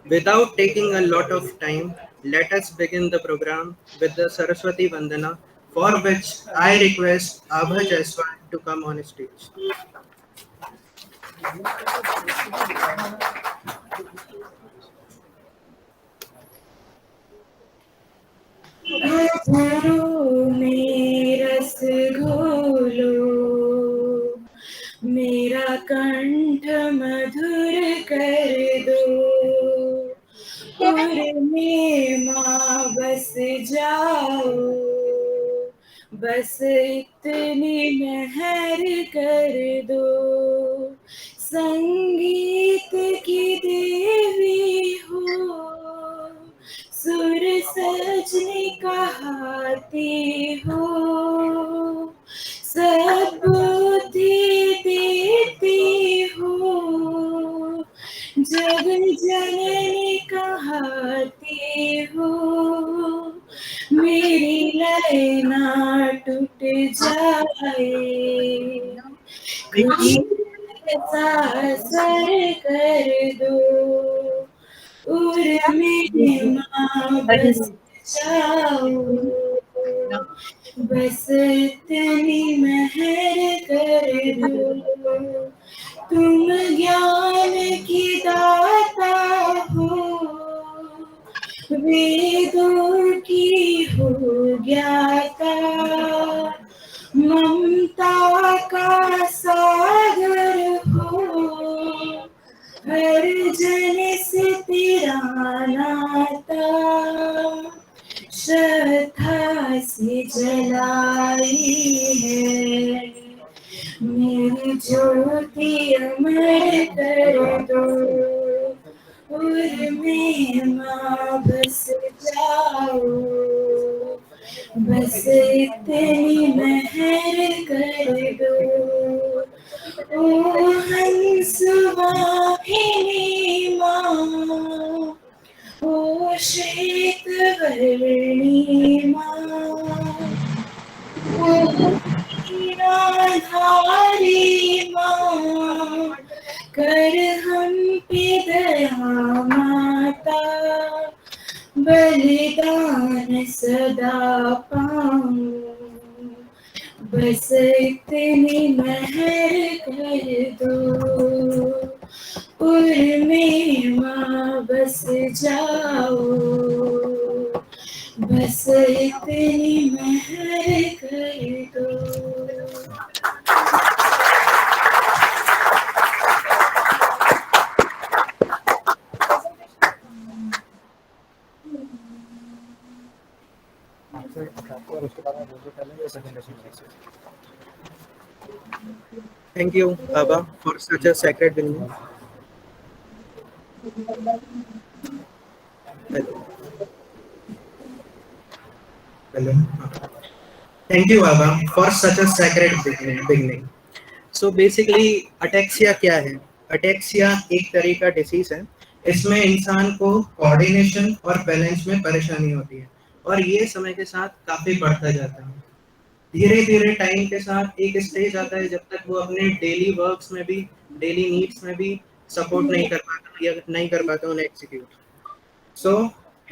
Without taking a lot of time, let us begin the program with the Saraswati Vandana, for which I request Abha Jaiswal to come on stage. अधरों में रस घोलो, मेरा कंठ मधुर कर दो, उर में माँ बस जाओ, बस इतनी मेहर कर दो। संगीत की देवी हो, सुर सजने कहाती हो, सब बुद्धि देती हो, जग जननी कहाती हो। मेरी लय ना टूट जाए, कुछ ऐसा सर कर दो, उर में माँ बस जाओ, बस इतनी मेहर कर दो। तुम ज्ञान की दाता हो, वेदों की हो ज्ञाता, ममता का सागर हो, हर जन से तेरा नाता, श्रद्धा से जलाई है, मेरी ज्योति अमर कर दो, उर में माँ बस जाओ, बस इतनी मेहर कर दो। ओ हंस वाहिनी माँ, ओ श्वेत वर्णी माँ, ओ हीराधारी माँ, कर हम पे दया माता, बलिदान सदा पाऊं, बस इतनी मेहर कर दो, उर में माँ बस जाओ, बस इतनी मेहर कर दो। Thank you, Abha, for such a sacred beginning. Hello. Hello. Thank you, Abha, for such a sacred beginning. So basically ataxia क्या है? अटेक्सिया एक तरह का डिसीज है। इसमें इंसान को कोऑर्डिनेशन और बैलेंस में परेशानी होती है और ये समय के साथ काफी बढ़ता जाता है। धीरे धीरे टाइम के साथ एक स्टेज आता है जब तक वो अपने डेली वर्क्स में भी, डेली नीड्स में भी सपोर्ट नहीं कर पाता या नहीं कर पाता उन्हें execute. So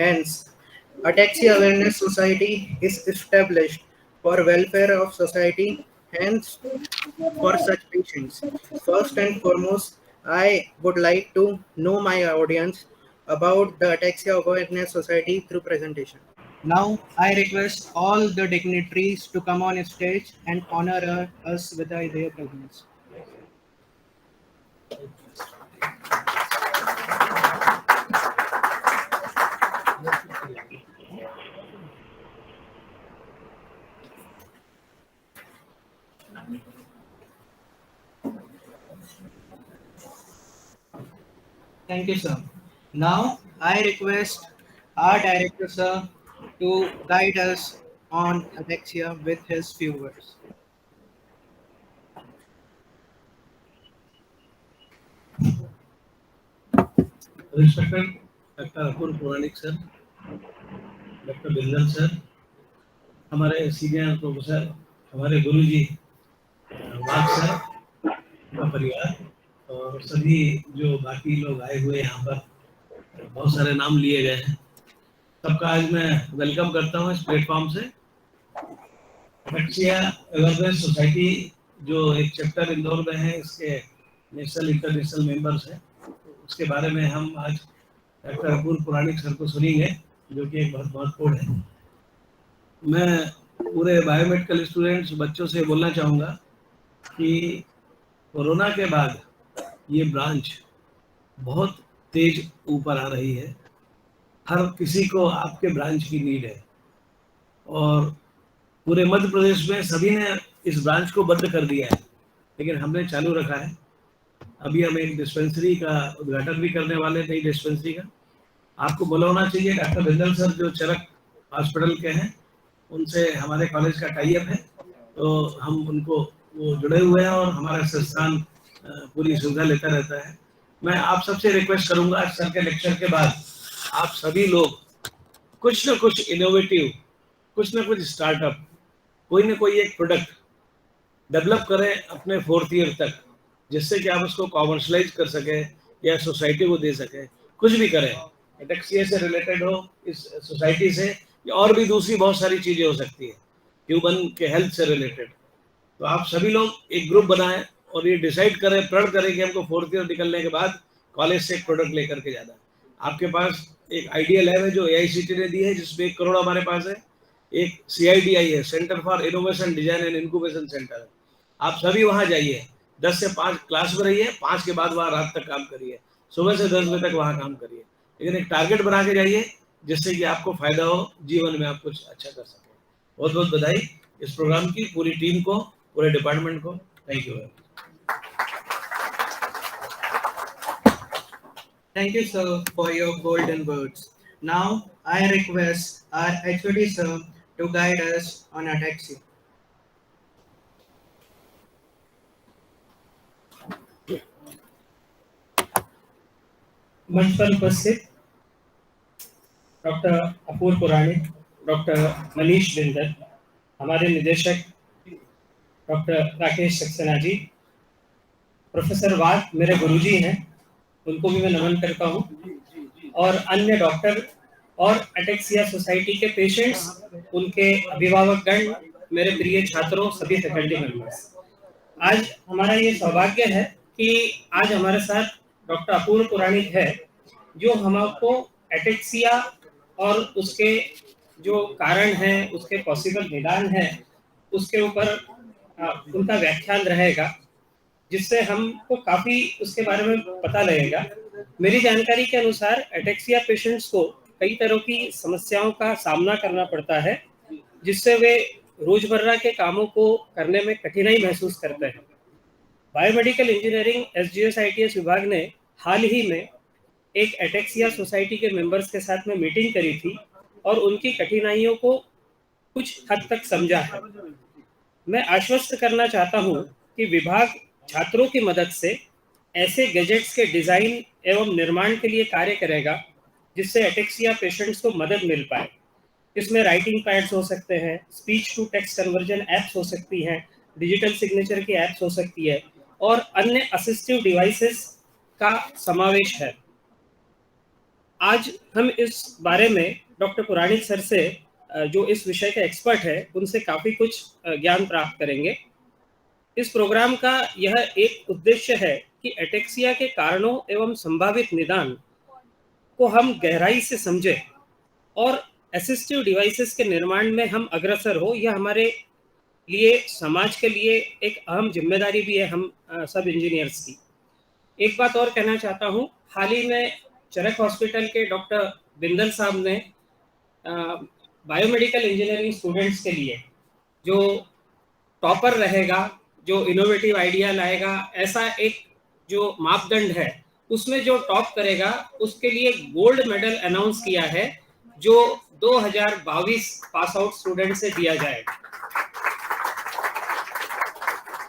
hence Ataxia Awareness Society is established for welfare of society, hence for such patients. First and foremost, I would like to know my audience about the Ataxia Awareness Society through presentation. Now, I request all the dignitaries to come on stage and honor us with their presence. Thank you, sir. Now, I request our director, sir, to guide us on Ataxia with his few words. Respected Dr. Apoorva Puranik sir, doctor Bindal sir, हमारे senior professor, हमारे गुरुजी वाघ sir, आपका परिवार और सभी जो बाकी लोग आए हुए यहाँ पर, बहुत सारे नाम लिए गए हैं, सबका आज मैं वेलकम करता हूँ इस प्लेटफॉर्म से। अटेक्सिया अवेयरनेस सोसाइटी जो एक चैप्टर इंदौर में है, इसके नेशनल इंटरनेशनल मेंबर्स हैं, उसके बारे में हम आज डॉक्टर अपूर्व पुराणिक सर को सुनेंगे, जो कि एक बहुत महत्वपूर्ण है। मैं पूरे बायोमेडिकल स्टूडेंट्स बच्चों से बोलना चाहूँगा कि कोरोना के बाद ये ब्रांच बहुत तेज ऊपर आ रही है। हर किसी को आपके ब्रांच की नीड है और पूरे मध्य प्रदेश में सभी ने इस ब्रांच को बंद कर दिया है, लेकिन हमने चालू रखा है। अभी हम एक डिस्पेंसरी का उद्घाटन भी करने वाले, नई डिस्पेंसरी का। आपको बोला होना चाहिए, डॉक्टर बिंदल सर जो चरक हॉस्पिटल के हैं, उनसे हमारे कॉलेज का टाई अप है, तो हम उनको वो जुड़े हुए हैं और हमारा संस्थान पूरी सुविधा लेता रहता है। मैं आप सबसे रिक्वेस्ट करूंगा, आज सर के लेक्चर के बाद आप सभी लोग कुछ ना कुछ इनोवेटिव, कुछ ना कुछ स्टार्टअप, कोई ना कोई एक प्रोडक्ट डेवलप करें अपने 4th ईयर तक, जिससे कि आप उसको कॉमर्शलाइज कर सकें या सोसाइटी को दे सकें। कुछ भी करें, अटेक्सिया से रिलेटेड हो, इस सोसाइटी से, या और भी दूसरी बहुत सारी चीज़ें हो सकती है ह्यूमन के हेल्थ से रिलेटेड। तो आप सभी लोग एक ग्रुप बनाएं और ये डिसाइड करें, प्रण करें कि हमको 4th ईयर निकलने के बाद कॉलेज से एक प्रोडक्ट लेकर के जाना। आपके पास एक आइडिया लैब है जो AICTE ने दी है, जिसमें 1 करोड़ हमारे पास है। एक CIDI है, centre for innovation design and incubation centre है। आप सभी वहाँ जाइए, 10 से 5 क्लास में रहिए, 5 के बाद वहाँ रात तक काम करिए, सुबह से 10 बजे तक वहाँ काम करिए, लेकिन एक टारगेट बना के जाइए जिससे कि आपको फायदा हो, जीवन में आप कुछ अच्छा कर सकें। बहुत बहुत बधाई इस प्रोग्राम की पूरी टीम को, पूरे डिपार्टमेंट को। Thank you. Thank you, sir, for your golden words. Now, I request our HOD sir to guide us on ataxia. मंच पर उपस्थित डॉक्टर अपूर्व पुराणिक, डॉक्टर मनीष बिंदल, हमारे निदेशक डॉक्टर राकेश सक्सेना जी, प्रोफेसर वाद मेरे गुरुजी हैं, उनको भी मैं नमन करता हूं, और अन्य डॉक्टर और अटेक्सिया सोसाइटी के पेशेंट्स, उनके अभिभावकगण, मेरे प्रिय छात्रों, सभी फैकल्टी मेंबर्स। आज हमारा ये सौभाग्य है कि आज हमारे साथ डॉक्टर अपूर्व पुराणिक है, जो हमको अटेक्सिया और उसके जो कारण हैं, उसके पॉसिबल निदान हैं, उसके ऊपर उनका व्याख्यान रहेगा, जिससे हमको काफ़ी उसके बारे में पता लगेगा। मेरी जानकारी के अनुसार अटेक्सिया पेशेंट्स को कई तरह की समस्याओं का सामना करना पड़ता है, जिससे वे रोजमर्रा के कामों को करने में कठिनाई महसूस करते हैं। बायोमेडिकल इंजीनियरिंग SGS ITS विभाग ने हाल ही में एक अटेक्सिया सोसाइटी के मेंबर्स के साथ में मीटिंग करी थी और उनकी कठिनाइयों को कुछ हद तक समझा है। मैं आश्वस्त करना चाहता हूं कि विभाग छात्रों की मदद से ऐसे गैजेट्स के डिजाइन एवं निर्माण के लिए कार्य करेगा जिससे अटेक्सिया पेशेंट्स को मदद मिल पाए। इसमें राइटिंग पैड्स हो सकते हैं, speech to text conversion apps हो सकती हैं, डिजिटल सिग्नेचर की एप्स हो सकती है और अन्य असिस्टिव डिवाइसेस का समावेश है। आज हम इस बारे में डॉक्टर पुराणिक सर से, जो इस विषय के एक्सपर्ट है, उनसे काफ़ी कुछ ज्ञान प्राप्त करेंगे। इस प्रोग्राम का यह एक उद्देश्य है कि अटेक्सिया के कारणों एवं संभावित निदान को हम गहराई से समझें और असिस्टिव डिवाइसेस के निर्माण में हम अग्रसर हो। यह हमारे लिए, समाज के लिए एक अहम जिम्मेदारी भी है हम सब इंजीनियर्स की। एक बात और कहना चाहता हूँ, हाल ही में चरक हॉस्पिटल के डॉक्टर बिंदल साहब ने बायोमेडिकल इंजीनियरिंग स्टूडेंट्स के लिए जो टॉपर रहेगा, जो इनोवेटिव आइडिया लाएगा, ऐसा एक जो मापदंड है, उसमें जो टॉप करेगा उसके लिए गोल्ड मेडल अनाउंस किया है, जो 2022 पास आउट स्टूडेंट से दिया जाएगा।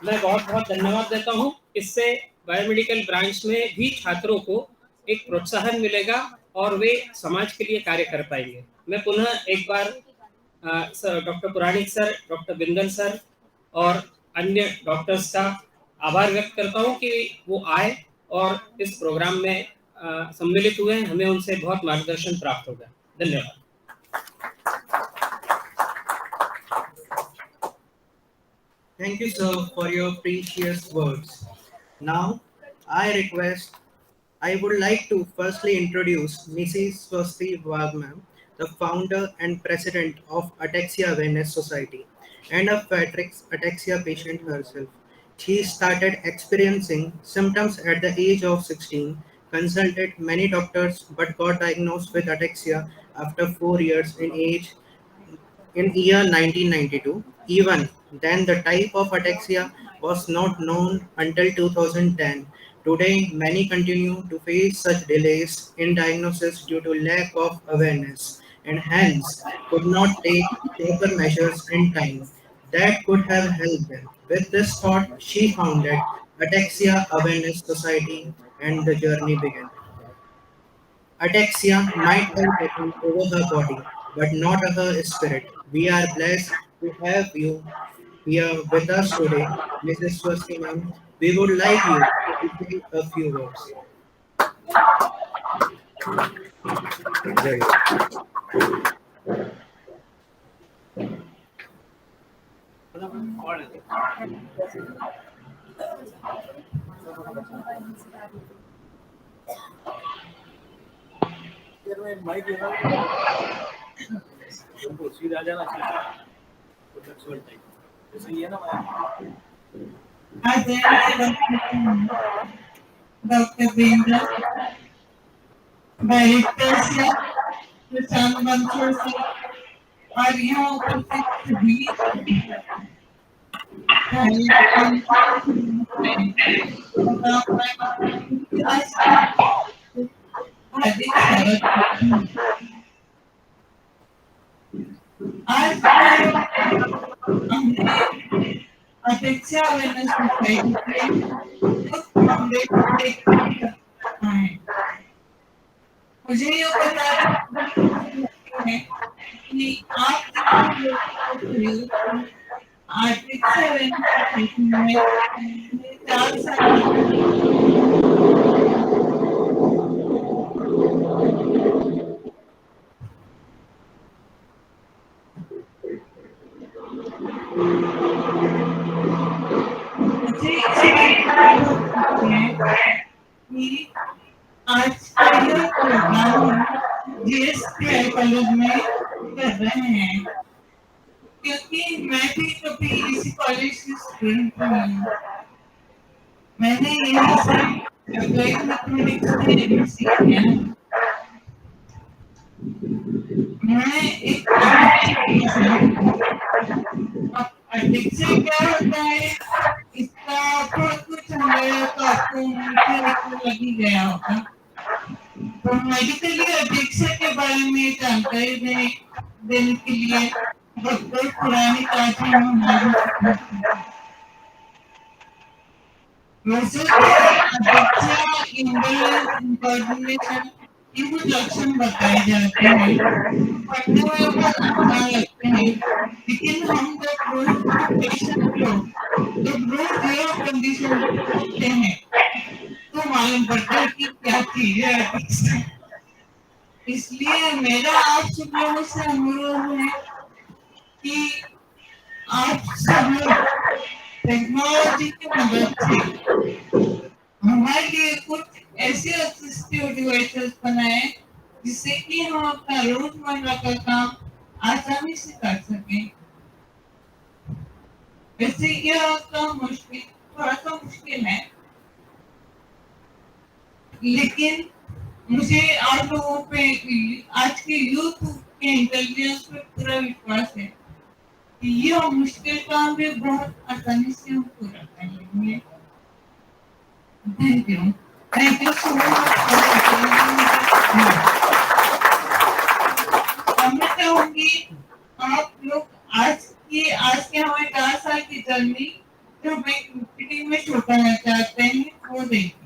मैं बहुत बहुत धन्यवाद देता हूं। इससे बायोमेडिकल ब्रांच में भी छात्रों को एक प्रोत्साहन मिलेगा और वे समाज के लिए कार्य कर पाएंगे। मैं पुनः एक बार डॉक्टर पुराणिक सर, डॉक्टर बिंदल सर और अन्य डॉक्टर्स का आभार व्यक्त करता हूँ कि वो आए और इस प्रोग्राम में सम्मिलित हुए। हमें उनसे बहुत मार्गदर्शन प्राप्त होगा। धन्यवाद। Thank you, sir, for your precious words. Now, I would like to firstly introduce Mrs. Swasti Wagman, the founder and president of Ataxia Awareness Society and a pediatric ataxia patient herself. She started experiencing symptoms at the age of 16, consulted many doctors, but got diagnosed with ataxia after 4 years in year 1992. Even then, the type of ataxia was not known until 2010. Today, many continue to face such delays in diagnosis due to lack of awareness and hence could not take proper measures in time that could have helped them. With this thought, she founded Ataxia Awareness Society and the journey began. Ataxia might have taken over her body, but not her spirit. We are blessed to have you here with us today, Mrs. Swasti ma'am. We would like you to say a few words. Dr. Bindra, director से प्रशांत बंसल से और यहाँ उपस्थित सभी हार्दिक स्वागत करती हूँ। आज हमने अपेक्षा अवेयरनेस सोसाइटी के मुझे ये पता है कि आप आर्थिक में 4 साल आज का यह प्रोग्राम जीएसटी कॉलेज में कर रहे हैं क्योंकि मैं भी कभी इसी कॉलेज की स्टूडेंट हूँ। मैंने यही से अप्लाइड मैथमेटिक्स में एमएससी किया है। मैं एक एडिक्शन क्या होता है इसका बहुत कुछ समझाया तो आपको मुझे लग ही गया होगा। तो मेडिकली एडिक्शन के बारे में जानकारी देने के लिए डॉक्टर पुरानी काजी वैसे एडिक्शन इम्बैलेंस इंकोऑर्डिनेशन ये कुछ लक्षण बताए जाते हैं। पढ़ने में बहुत आसान लगते हैं लेकिन हम जब रोज पेशेंट जब रोज ये कंडीशन होते हैं तो मालूम पड़ता है कि क्या चीज है एडिक्शन। इसलिए मेरा आप सब लोगों से अनुरोध है कि आप सब लोग टेक्नोलॉजी की मदद से हमारे लिए कुछ ऐसे असिस्टिव डिवाइसेस बनाए जिससे कि हम अपना रोजमर्रा का काम आसानी से कर सकें। वैसे यह काम थोड़ा सा मुश्किल है लेकिन मुझे आप लोगों पे आज के यूथ के इंटेलिजेंस पे पूरा विश्वास है कि यह मुश्किल काम भी बहुत आसानी से हम पूरा कर लेंगे। Thank you so much. मैं चाहूंगी आप लोग आज के हमारे 4 साल की जर्नी जो मैं मीटिंग में शो करना चाहते हैं वो देखिए।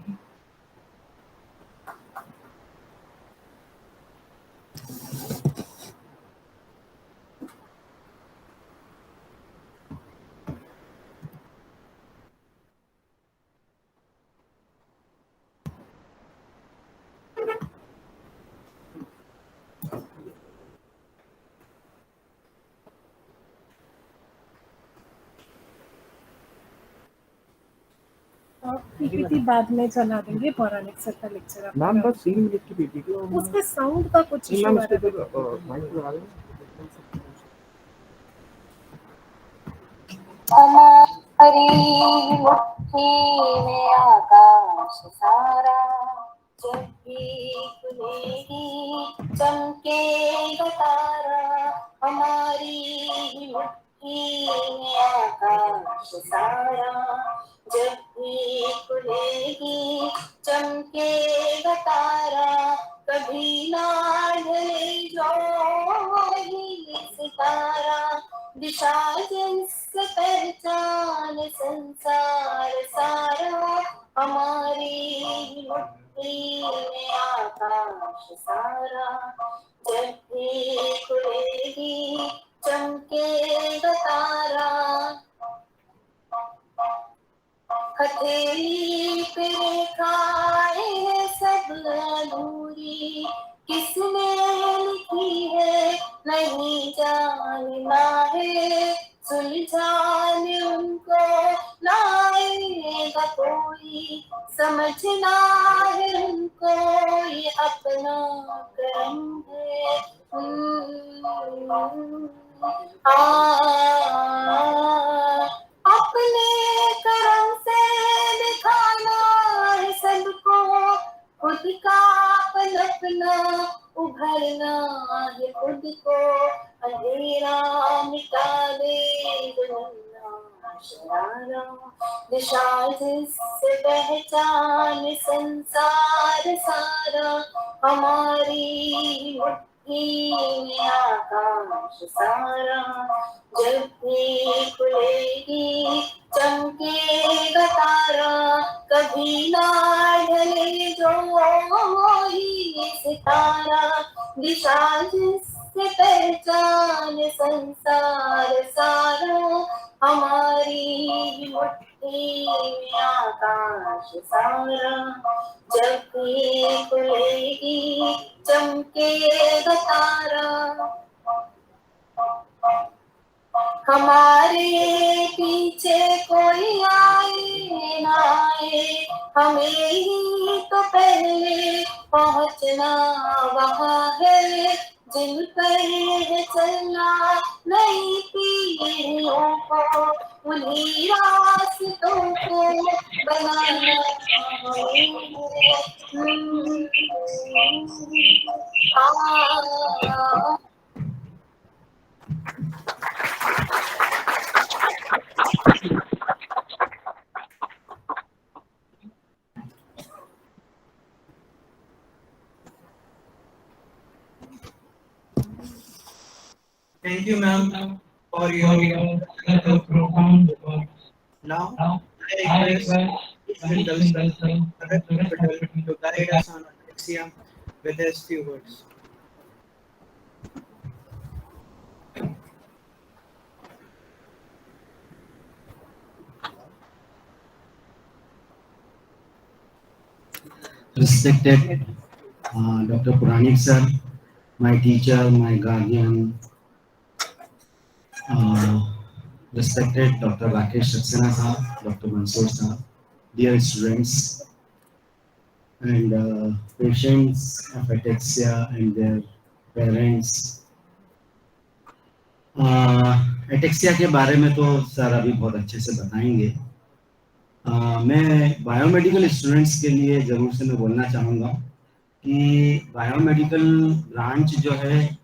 पीपीटी बाद में चला देंगे, पौराणिक सर का लेक्चर मैम बस 3 मिनट की पीपीटी और उसका साउंड का कुछ इशू मैम आ इसके रहा फिर माइक लगा दें। हमारी मुट्ठी में आकाश सारा, जब भी खुलेगी चमकेगा तारा। हमारी मुट्ठी में आकाश सारा, जब भी खुलेगी चमकेगा तारा। कभी ना ढले जो वही सितारा, दिशा जिससे पहचान संसार सारा। हमारी मुट्ठी में आकाश सारा, जब भी खुलेगी चमकेगा तारा। हथेली पे रेखाएं है सब अधूरी, किसने लिखी है नहीं जानना है। सुलझाने उनको लाएगा कोई, समझना है उनको ये अपना कर्म है। अपने कर्म से दिखाना है सबको, खुद का पलटना उभरना है खुद को। अंधेरा मिटा दे जलना शरारा, दिशा जिससे पहचान संसार सारा। हमारी मुट्ठी में आकाश सारा, जब भी खुलेगी चमकेगा तारा। कभी ना ढले जो ही सितारा, दिशा जिससे पहचान संसार सारा। हमारी मुट्ठी में आकाश सारा, जब भी खुलेगी चमकेगा तारा। हमारे पीछे कोई आए ना आए, हमें ही तो पहले पहुंचना वहाँ है। जिन पर है चलना नई पीढ़ियों को, उन्हीं रास्तों को बनाना हमें। Thank you, ma'am, for your profound work. now. I request Vindal to guide us on anorexia with his few words. Respected Dr. Puranik sir, my teacher, my guardian, respected Dr. Rakesh Saxena sir, Dr. Mansoor sir, dear students and patients of ataxia and their parents. Ataxia के बारे में तो sir अभी बहुत अच्छे से बताएंगे। मैं बायोमेडिकल स्टूडेंट्स के लिए ज़रूर से मैं बोलना चाहूँगा कि बायोमेडिकल ब्रांच जो है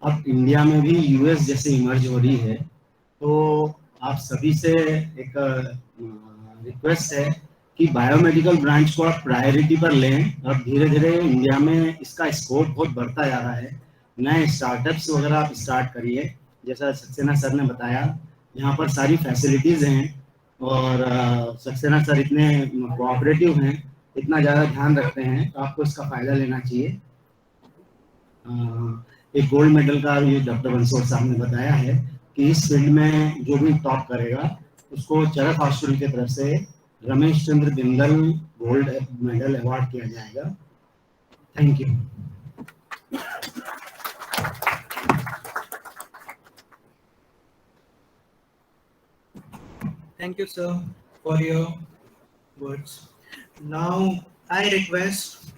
अब इंडिया में भी यूएस जैसे इमर्ज हो रही है, तो आप सभी से एक रिक्वेस्ट है कि बायोमेडिकल ब्रांच को आप प्रायोरिटी पर लें। और धीरे धीरे इंडिया में इसका स्कोप बहुत बढ़ता जा रहा है। नए स्टार्टअप्स वगैरह आप स्टार्ट करिए, जैसा सक्सेना सर ने बताया, यहाँ पर सारी फैसिलिटीज़ हैं और सक्सेना सर इतने कोऑपरेटिव हैं, इतना ज़्यादा ध्यान रखते हैं, तो आपको इसका फ़ायदा लेना चाहिए। एक गोल्ड मेडल का ये डॉक्टर मंसूर साहब ने बताया है कि इस फील्ड में जो भी टॉप करेगा उसको चरक हॉस्पिटल की तरफ से Ramesh Chandra Bindal gold medal award किया जाएगा। Thank you. Thank you, sir, for your words. Now, I request,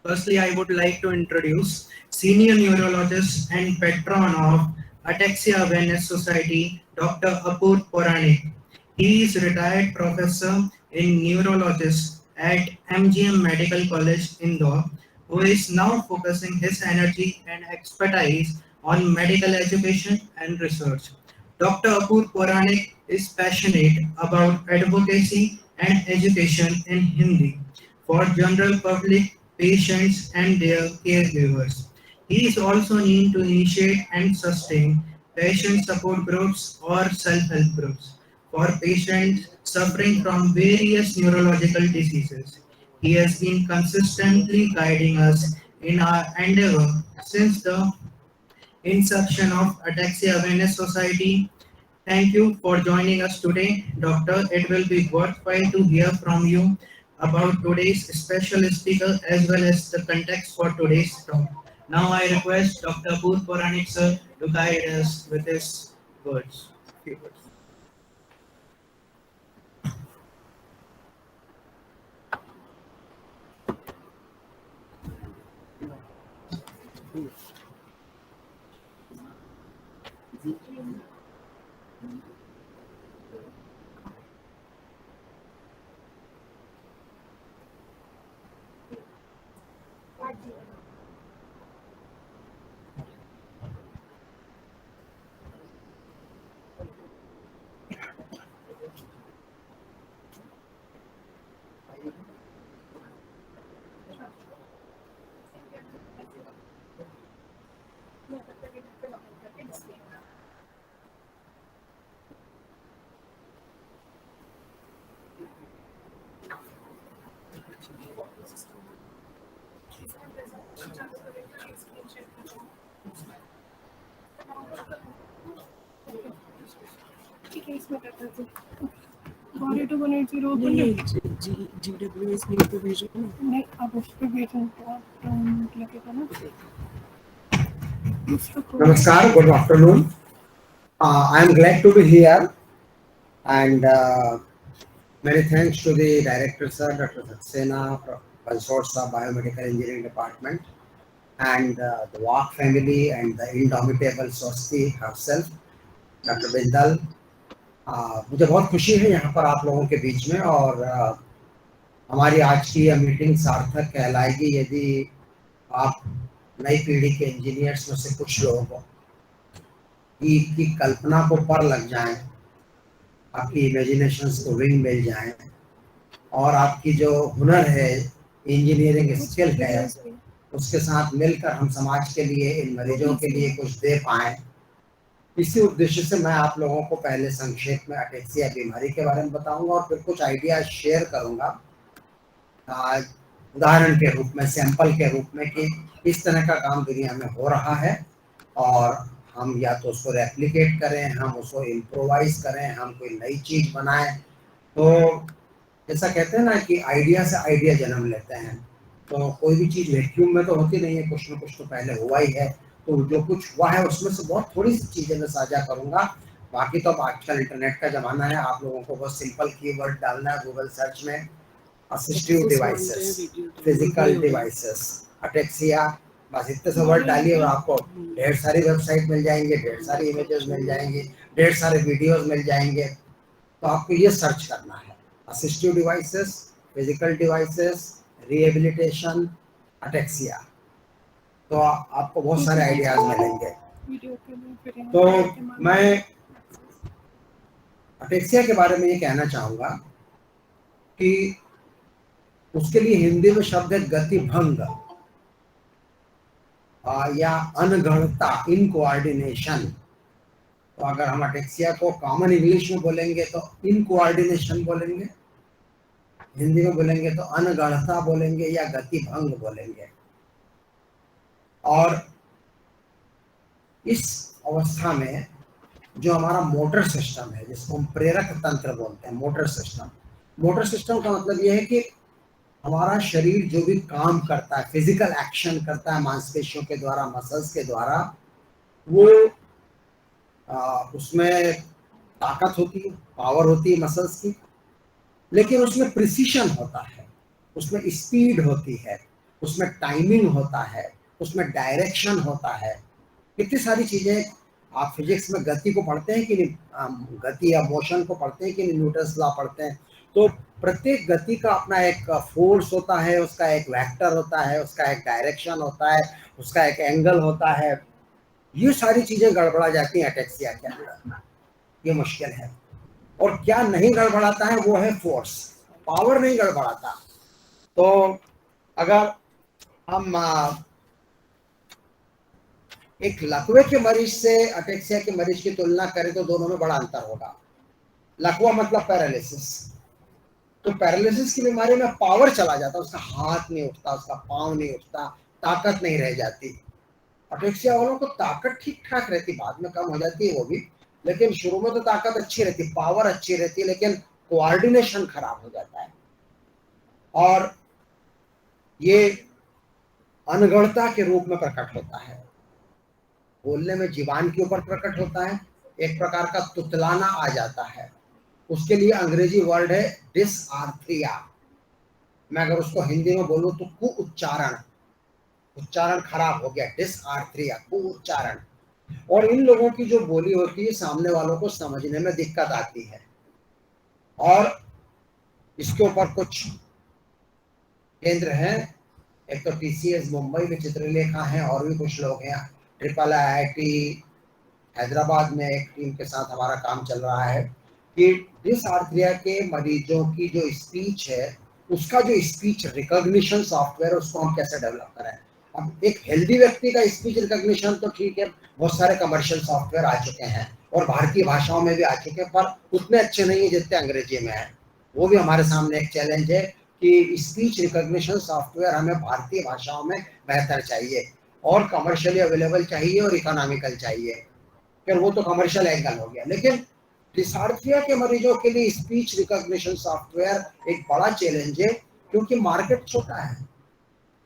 firstly, I would like to introduce senior neurologist and patron of Ataxia Awareness Society, Dr. Apur Puranik. He is retired professor in neurologist at MGM Medical College, Indore, who is now focusing his energy and expertise on medical education and research. Dr. Apur Puranik is passionate about advocacy and education in Hindi for general public, patients, and their caregivers. He is also keen to initiate and sustain patient support groups or self-help groups for patients suffering from various neurological diseases. He has been consistently guiding us in our endeavor since the inception of Ataxia Awareness Society. Thank you for joining us today, Doctor. It will be worthwhile to hear from you about today's special speaker as well as the context for today's talk. Now I request Dr. Apur Puranik sir to guide us with his words. Few words. ठीक है, इसमें कर देते हैं। 4218 open GWS link पे भेजो ना। नहीं, आप उस पे भेजो तो आप लगेगा ना। Namaskar, good afternoon. I am glad to be here, and many thanks to the director sir, Dr. Saxena, Consorts of Biomedical Engineering Department, and the Walk family and the indomitable Swasti herself, Dr. Bindal. मुझे बहुत खुशी है यहाँ पर आप लोगों के बीच में, और हमारी आज की यह मीटिंग सार्थक कहलाएगी यदि आप नई पीढ़ी के इंजीनियर्स में से कुछ लोग की कल्पना को पर लग जाएं, आपकी इमेजिनेशंस को विंग मिल जाएं, और आपकी जो हुनर है, इंजीनियरिंग स्किल है, उसके साथ मिलकर हम समाज के लिए, इन मरीजों के लिए कुछ दे पाएं। इसी उद्देश्य से मैं आप लोगों को पहले संक्षेप में अटेक्सिया बीमारी के बारे में बताऊंगा और फिर कुछ आइडियाज शेयर करूंगा उदाहरण के रूप में, सैंपल के रूप में, कि इस तरह का काम दुनिया में हो रहा है और हम या तो उसको रेप्लिकेट करें, हम उसको इम्प्रोवाइज करें, हम कोई नई चीज़ बनाएं। तो जैसा कहते हैं ना कि आइडिया से आइडिया जन्म लेते हैं, तो कोई भी चीज़ वैक्यूम में तो होती नहीं है, कुछ न कुछ तो पहले हुआ ही है। तो जो कुछ हुआ है उसमें से बहुत थोड़ी सी चीज़ें मैं साझा करूँगा। बाकी तो अब आजकल इंटरनेट का ज़माना है, आप लोगों को बहुत सिंपल कीवर्ड डालना है गूगल सर्च में, assistive devices, physical devices, ataxia, बस इतने से वर्ड डालिए और आपको ढेर सारी वेबसाइट मिल जाएंगे, ढेर सारी इमेजेस मिल जाएंगी, ढेर सारे वीडियोस मिल जाएंगे। तो आपको ये सर्च करना है, assistive devices, physical devices, rehabilitation, ataxia, तो आपको बहुत सारे आइडियाज मिलेंगे। तो मैं अटेक्सिया के बारे में ये कहना चाहूँगा कि उसके लिए हिंदी में शब्द है गतिभंग या अनगढ़ता, इनकोऑर्डिनेशन। तो अगर हम अटेक्सिया को कॉमन इंग्लिश में बोलेंगे तो इनकोऑर्डिनेशन बोलेंगे, हिंदी में बोलेंगे तो अनगढ़ता बोलेंगे या गतिभंग बोलेंगे। और इस अवस्था में जो हमारा मोटर सिस्टम है, जिसको हम प्रेरक तंत्र बोलते हैं, मोटर सिस्टम का मतलब यह है कि हमारा शरीर जो भी काम करता है, फिजिकल एक्शन करता है मांसपेशियों के द्वारा, मसल्स के द्वारा, वो उसमें ताकत होती है, पावर होती है मसल्स की, लेकिन उसमें प्रिसीशन होता है, उसमें स्पीड होती है, उसमें टाइमिंग होता है, उसमें डायरेक्शन होता है। कितनी सारी चीजें आप फिजिक्स में गति को पढ़ते हैं कि नहीं, गति या मोशन को पढ़ते हैं कि नहीं, न्यूटन्स लॉ पढ़ते हैं। तो प्रत्येक गति का अपना एक फोर्स होता है, उसका एक वेक्टर होता है, उसका एक डायरेक्शन होता है, उसका एक एंगल होता है। ये सारी चीजें गड़बड़ा जाती हैं अटेक्सिया के अंदर, ये मुश्किल है। और क्या नहीं गड़बड़ाता है वो है फोर्स, पावर नहीं गड़बड़ाता। तो अगर हम एक लकवे के मरीज से अटेक्सिया के मरीज की तुलना करें तो दोनों में बड़ा अंतर होगा। लकवा मतलब पैरालिसिस, तो पैरालिसिस की बीमारी में पावर चला जाता, उसका हाथ नहीं उठता, उसका पांव नहीं उठता, ताकत नहीं रह जाती। अटेक्सिया वालों को ताकत ठीक ठाक रहती, बाद में कम हो जाती है वो भी, लेकिन शुरू में तो ताकत अच्छी रहती, पावर अच्छी रहती है, लेकिन कोऑर्डिनेशन खराब हो जाता है। और ये अनगढ़ता के रूप में प्रकट होता है, बोलने में जीवान के ऊपर प्रकट होता है, एक प्रकार का तुतलाना आ जाता है। उसके लिए अंग्रेजी वर्ड है डिसआर्थ्रिया। मैं अगर उसको हिंदी में बोलूं तो कुउच्चारण, उच्चारण खराब हो गया, डिसआर्थ्रिया, कुउच्चारण। और इन लोगों की जो बोली होती है सामने वालों को समझने में दिक्कत आती है। और इसके ऊपर कुछ केंद्र हैं, एक तो TCS मुंबई में चित्रलेखा है, और भी कुछ लोग हैं। ट्रिपल IIT हैदराबाद में एक टीम के साथ हमारा काम चल रहा है कि डिसआर्थ्रिया के मरीजों की जो स्पीच है, उसका जो स्पीच रिकॉग्निशन सॉफ्टवेयर, उसको हम कैसे डेवलप करें। अब एक हेल्दी व्यक्ति का स्पीच रिकॉग्निशन तो ठीक है, बहुत सारे कमर्शियल सॉफ्टवेयर आ चुके हैं और भारतीय भाषाओं में भी आ चुके हैं, पर उतने अच्छे नहीं है जितने अंग्रेजी में है। वो भी हमारे सामने एक चैलेंज है कि स्पीच रिकॉग्निशन सॉफ्टवेयर हमें भारतीय भाषाओं में बेहतर चाहिए, और कमर्शियली अवेलेबल चाहिए, और इकोनॉमिकल चाहिए। फिर वो तो कमर्शियल एंगल हो गया। लेकिन डिसआर्थ्रिया के मरीजों के लिए स्पीच रिकॉग्निशन सॉफ्टवेयर एक बड़ा चैलेंज है, क्योंकि मार्केट छोटा है।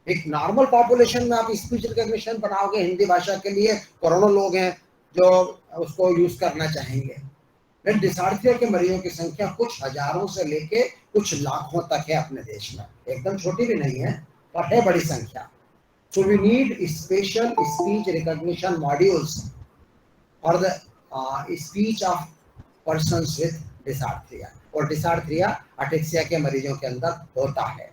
एक नॉर्मल पॉपुलेशन में आप स्पीच रिकॉग्निशन बनाओगे हिंदी भाषा के लिए, करोड़ों लोग हैं जो उसको यूज करना चाहेंगे। लेकिन डिसआर्थ्रिया के मरीजों की संख्या कुछ हजारों से लेके कुछ लाखों तक है अपने देश में, एकदम छोटी भी नहीं है, पर है बड़ी संख्या। So we need special speech recognition modules for the speech of persons with dysarthria, और dysarthria अटेक्सिया के मरीजों के अंदर होता है।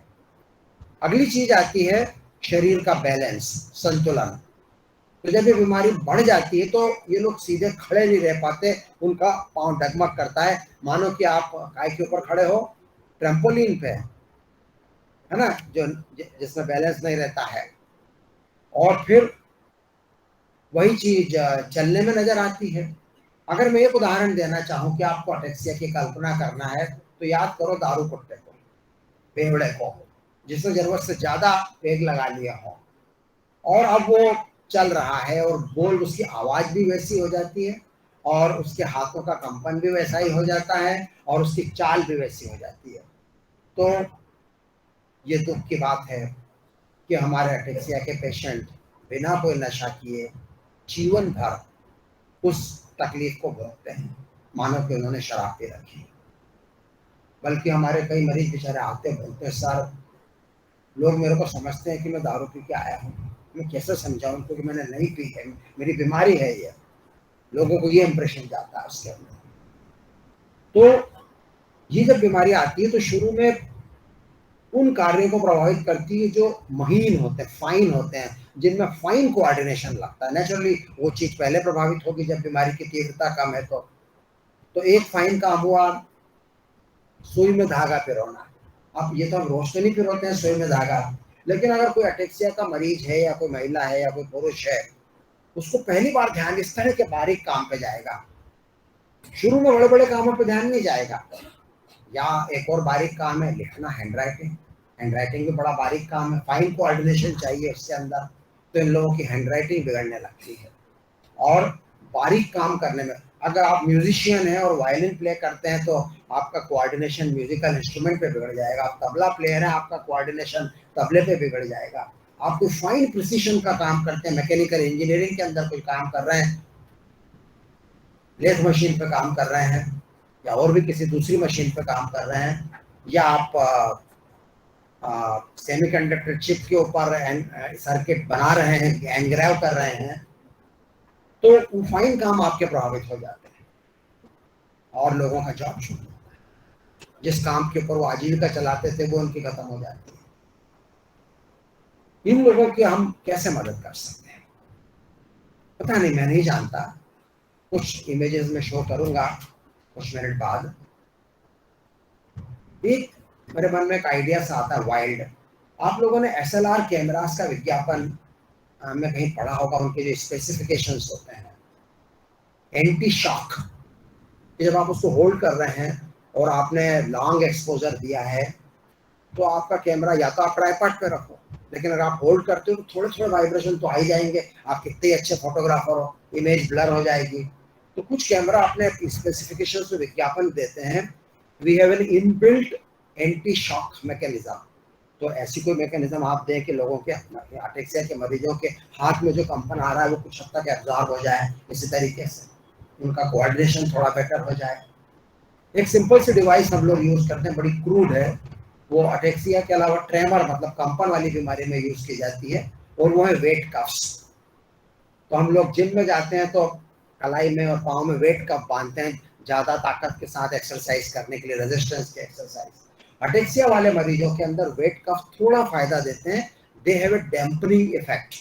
अगली चीज आती है शरीर का बैलेंस, संतुलन। तो जब ये बीमारी बढ़ जाती है तो ये लोग सीधे खड़े नहीं रह पाते, उनका पांव डगमग करता है, मानो कि आप काय के ऊपर खड़े हो, ट्रैम्पोलिन पे, है ना, जो जिसमें बैलेंस नहीं रहता है। और फिर वही चीज चलने में नजर आती है। अगर मैं एक उदाहरण देना चाहूं कि आपको अटेक्सिया की कल्पना करना है, तो याद करो दारू कुत्ते को, बेवड़े को, जिसने जरूरत से ज्यादा पेग लगा लिया हो, और अब वो चल रहा है, और बोल उसकी आवाज भी वैसी हो जाती है, और उसके हाथों का कंपन भी वैसा ही हो जाता है, और उसकी चाल भी वैसी हो जाती है। तो ये दुख की बात है कि हमारे अटेक्सिया के पेशेंट बिना कोई नशा किए जीवन भर उस तकलीफ को भोगते हैं, मानो कि उन्होंने शराब पी रखी। बल्कि हमारे कई मरीज बेचारे आते बोलते हैं, सर लोग मेरे को समझते हैं कि मैं दारू पी के आया हूँ, मैं कैसे समझाऊं उनको कि मैंने नहीं पी है, मेरी बीमारी है ये। लोगों को ये इंप्रेशन जाता है उसके अंदर। तो ये जब बीमारी आती है तो शुरू में उन कार्यों को प्रभावित करती है जो महीन होते हैं, फाइन होते हैं, जिनमें फाइन कोऑर्डिनेशन लगता है। नेचुरली वो चीज पहले प्रभावित होगी जब बीमारी की तीव्रता कम है। तो एक फाइन काम हुआ सुई में धागा पिरोना। अब ये तो हम रोज तो नहीं पिरोते हैं सुई में धागा, लेकिन अगर कोई अटेक्सिया का मरीज है, या कोई महिला है, या कोई पुरुष है, उसको पहली बार ध्यान इस तरह के बारीक काम पे जाएगा। शुरू में बड़े बड़े कामों पे ध्यान नहीं जाएगा। या एक और बारीक काम है लिखना, हैंडराइटिंग। हैंडराइटिंग भी बड़ा बारीक काम है, फाइन कोऑर्डिनेशन चाहिए उसके अंदर। तो इन लोगों की हैंडराइटिंग बिगड़ने लगती है। और बारीक काम करने में, अगर आप म्यूजिशियन हैं और वायलिन प्ले करते हैं तो आपका कोऑर्डिनेशन म्यूजिकल इंस्ट्रूमेंट पे बिगड़ जाएगा। आप तबला प्लेयर हैं, आपका कोऑर्डिनेशन तबले पे बिगड़ जाएगा। आप कोई फाइन प्रिसीशन का काम करते हैं, मैकेनिकल इंजीनियरिंग के अंदर कोई काम कर रहे हैं, लेथ मशीन पे काम कर रहे हैं, या और भी किसी दूसरी मशीन पे काम कर रहे हैं, या आप सेमीकंडक्टर चिप के ऊपर सर्किट बना रहे हैं, एंग्रेव कर रहे हैं, तो फाइन काम आपके प्रभावित हो जाते हैं और लोगों का जॉब छूट जाता है। जिस काम के ऊपर वो आजीविका चलाते थे वो उनकी खत्म हो जाती है। इन लोगों की हम कैसे मदद कर सकते हैं? पता नहीं, मैं नहीं जानता। कुछ इमेजेस में शो करूंगा कुछ मिनट बाद। एक मेरे मन में एक आइडिया सा आता है वाइल्ड। आप लोगों ने SLR कैमरास का विज्ञापन में कहीं पढ़ा होगा। उनके जो स्पेसिफिकेशंस होते हैं, एंटी शॉक, जब आप उसको होल्ड कर रहे हैं और आपने लॉन्ग एक्सपोजर दिया है तो आपका कैमरा या तो आप ट्राइपॉड पे रखो, लेकिन अगर आप होल्ड करते हो तो थोड़े थोड़े वाइब्रेशन तो आ ही जाएंगे। आप कितने अच्छे फोटोग्राफर हो, इमेज ब्लर हो जाएगी। तो कुछ कैमरा अपने स्पेसिफिकेशन में विज्ञापन देते हैं, we have an inbuilt anti shock mechanism. तो ऐसी कोई मैकेनिज्म आप दें कि लोगों के अटेक्सिया के मरीजों के हाथ में जो कंपन आ रहा है वो कुछ हद तक एब्जॉर्ब हो जाए, इसी तरीके से उनका कोऑर्डिनेशन थोड़ा बेटर हो जाए। एक सिंपल सी डिवाइस हम लोग यूज करते हैं, बड़ी क्रूड है, वो अटेक्सिया के अलावा ट्रेमर मतलब कंपन वाली बीमारी में यूज की जाती है, और वो है वेट कफ्स। तो हम लोग जिम में जाते हैं तो कलाई में और पाँव में वेट कफ बांधते हैं ज्यादा ताकत के साथ एक्सरसाइज करने के लिए, रेजिस्टेंस के एक्सरसाइज। अटेक्सिया वाले मरीजों के अंदर वेट कफ थोड़ा फायदा देते हैं, they have a dampening effect.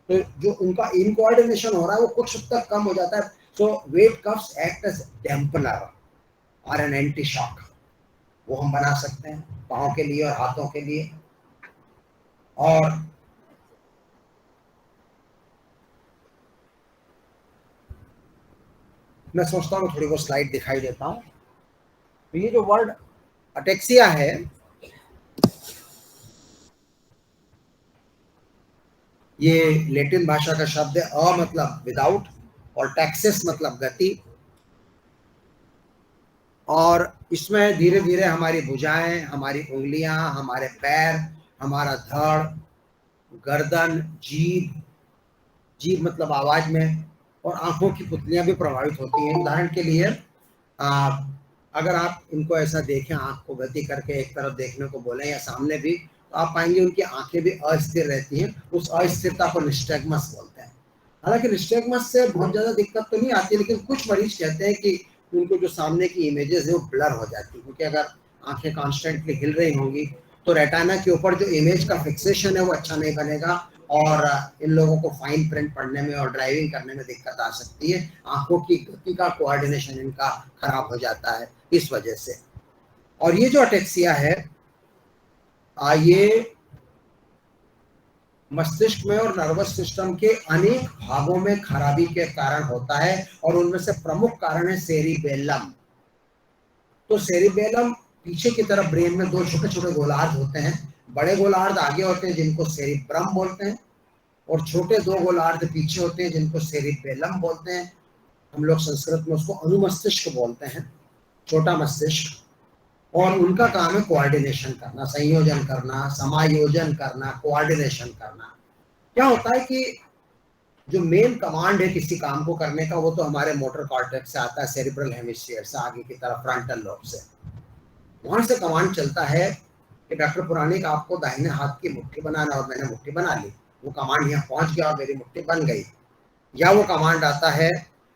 तो जो उनका इनकोऑर्डिनेशन हो रहा है वो कुछ हद तक कम हो जाता है। So wet cuffs act as dampener और एन एंटी शॉक, वो हम बना सकते हैं पाँव के लिए और हाथों के लिए। और मैं सोचता हूँ थोड़ी वो स्लाइड दिखाई देता हूँ। तो ये जो वर्ड अटेक्सिया है, ये लैटिन भाषा का शब्द है। अ मतलब विदाउट और टैक्सिस मतलब गति। और इसमें धीरे धीरे हमारी भुजाएं, हमारी उंगलियां, हमारे पैर, हमारा धड़, गर्दन, जीभ मतलब आवाज में, और आंखों की पुतलियां भी प्रभावित होती हैं। उदाहरण के लिए अगर आप इनको ऐसा देखें, आंख को गति करके एक तरफ देखने को बोले या सामने भी, तो आप पाएंगे उनकी आंखें भी अस्थिर रहती हैं। उस अस्थिरता को निस्टैग्मस बोलते हैं। हालांकि निस्टैग्मस से बहुत ज्यादा दिक्कत तो नहीं आती, लेकिन कुछ मरीज कहते हैं कि उनको जो सामने की इमेजेस है वो ब्लर हो जाती है, क्योंकि अगर आंखें कॉन्स्टेंटली हिल रही होंगी तो रेटिना के ऊपर जो इमेज का फिक्सेशन है वो अच्छा नहीं बनेगा, और इन लोगों को फाइन प्रिंट पढ़ने में और ड्राइविंग करने में दिक्कत आ सकती है। आंखों की गति का कोऑर्डिनेशन इनका खराब हो जाता है इस वजह से। और ये जो अटेक्सिया है ये मस्तिष्क में और नर्वस सिस्टम के अनेक भागों में खराबी के कारण होता है, और उनमें से प्रमुख कारण है सेरिबेलम। तो सेरिबेलम पीछे की तरफ ब्रेन में दो छोटे छोटे गोलार्ध होते हैं। बड़े गोलार्ध आगे होते हैं जिनको सेरिब्रम बोलते हैं, और छोटे दो गोलार्ध पीछे होते हैं जिनको सेरिबेलम बोलते हैं। हम लोग संस्कृत में उसको अनुमस्तिष्क बोलते हैं, छोटा मस्तिष्क। और उनका काम है कोऑर्डिनेशन करना, संयोजन करना, समायोजन करना, कोऑर्डिनेशन करना। क्या होता है कि जो मेन कमांड है किसी काम को करने का, वो तो हमारे मोटर कॉर्टेक्स से आता है, सेरिब्रल हेमिस्फीयर से, आगे की तरफ फ्रंटल लोब से। वहां से कमांड चलता है कि डॉक्टर पुराणिक आपको दाहिने हाथ की मुट्ठी बनाना, और मैंने मुट्ठी बना ली। वो कमांड यहाँ पहुंच गया और मेरी मुट्ठी बन गई। या वो कमांड आता है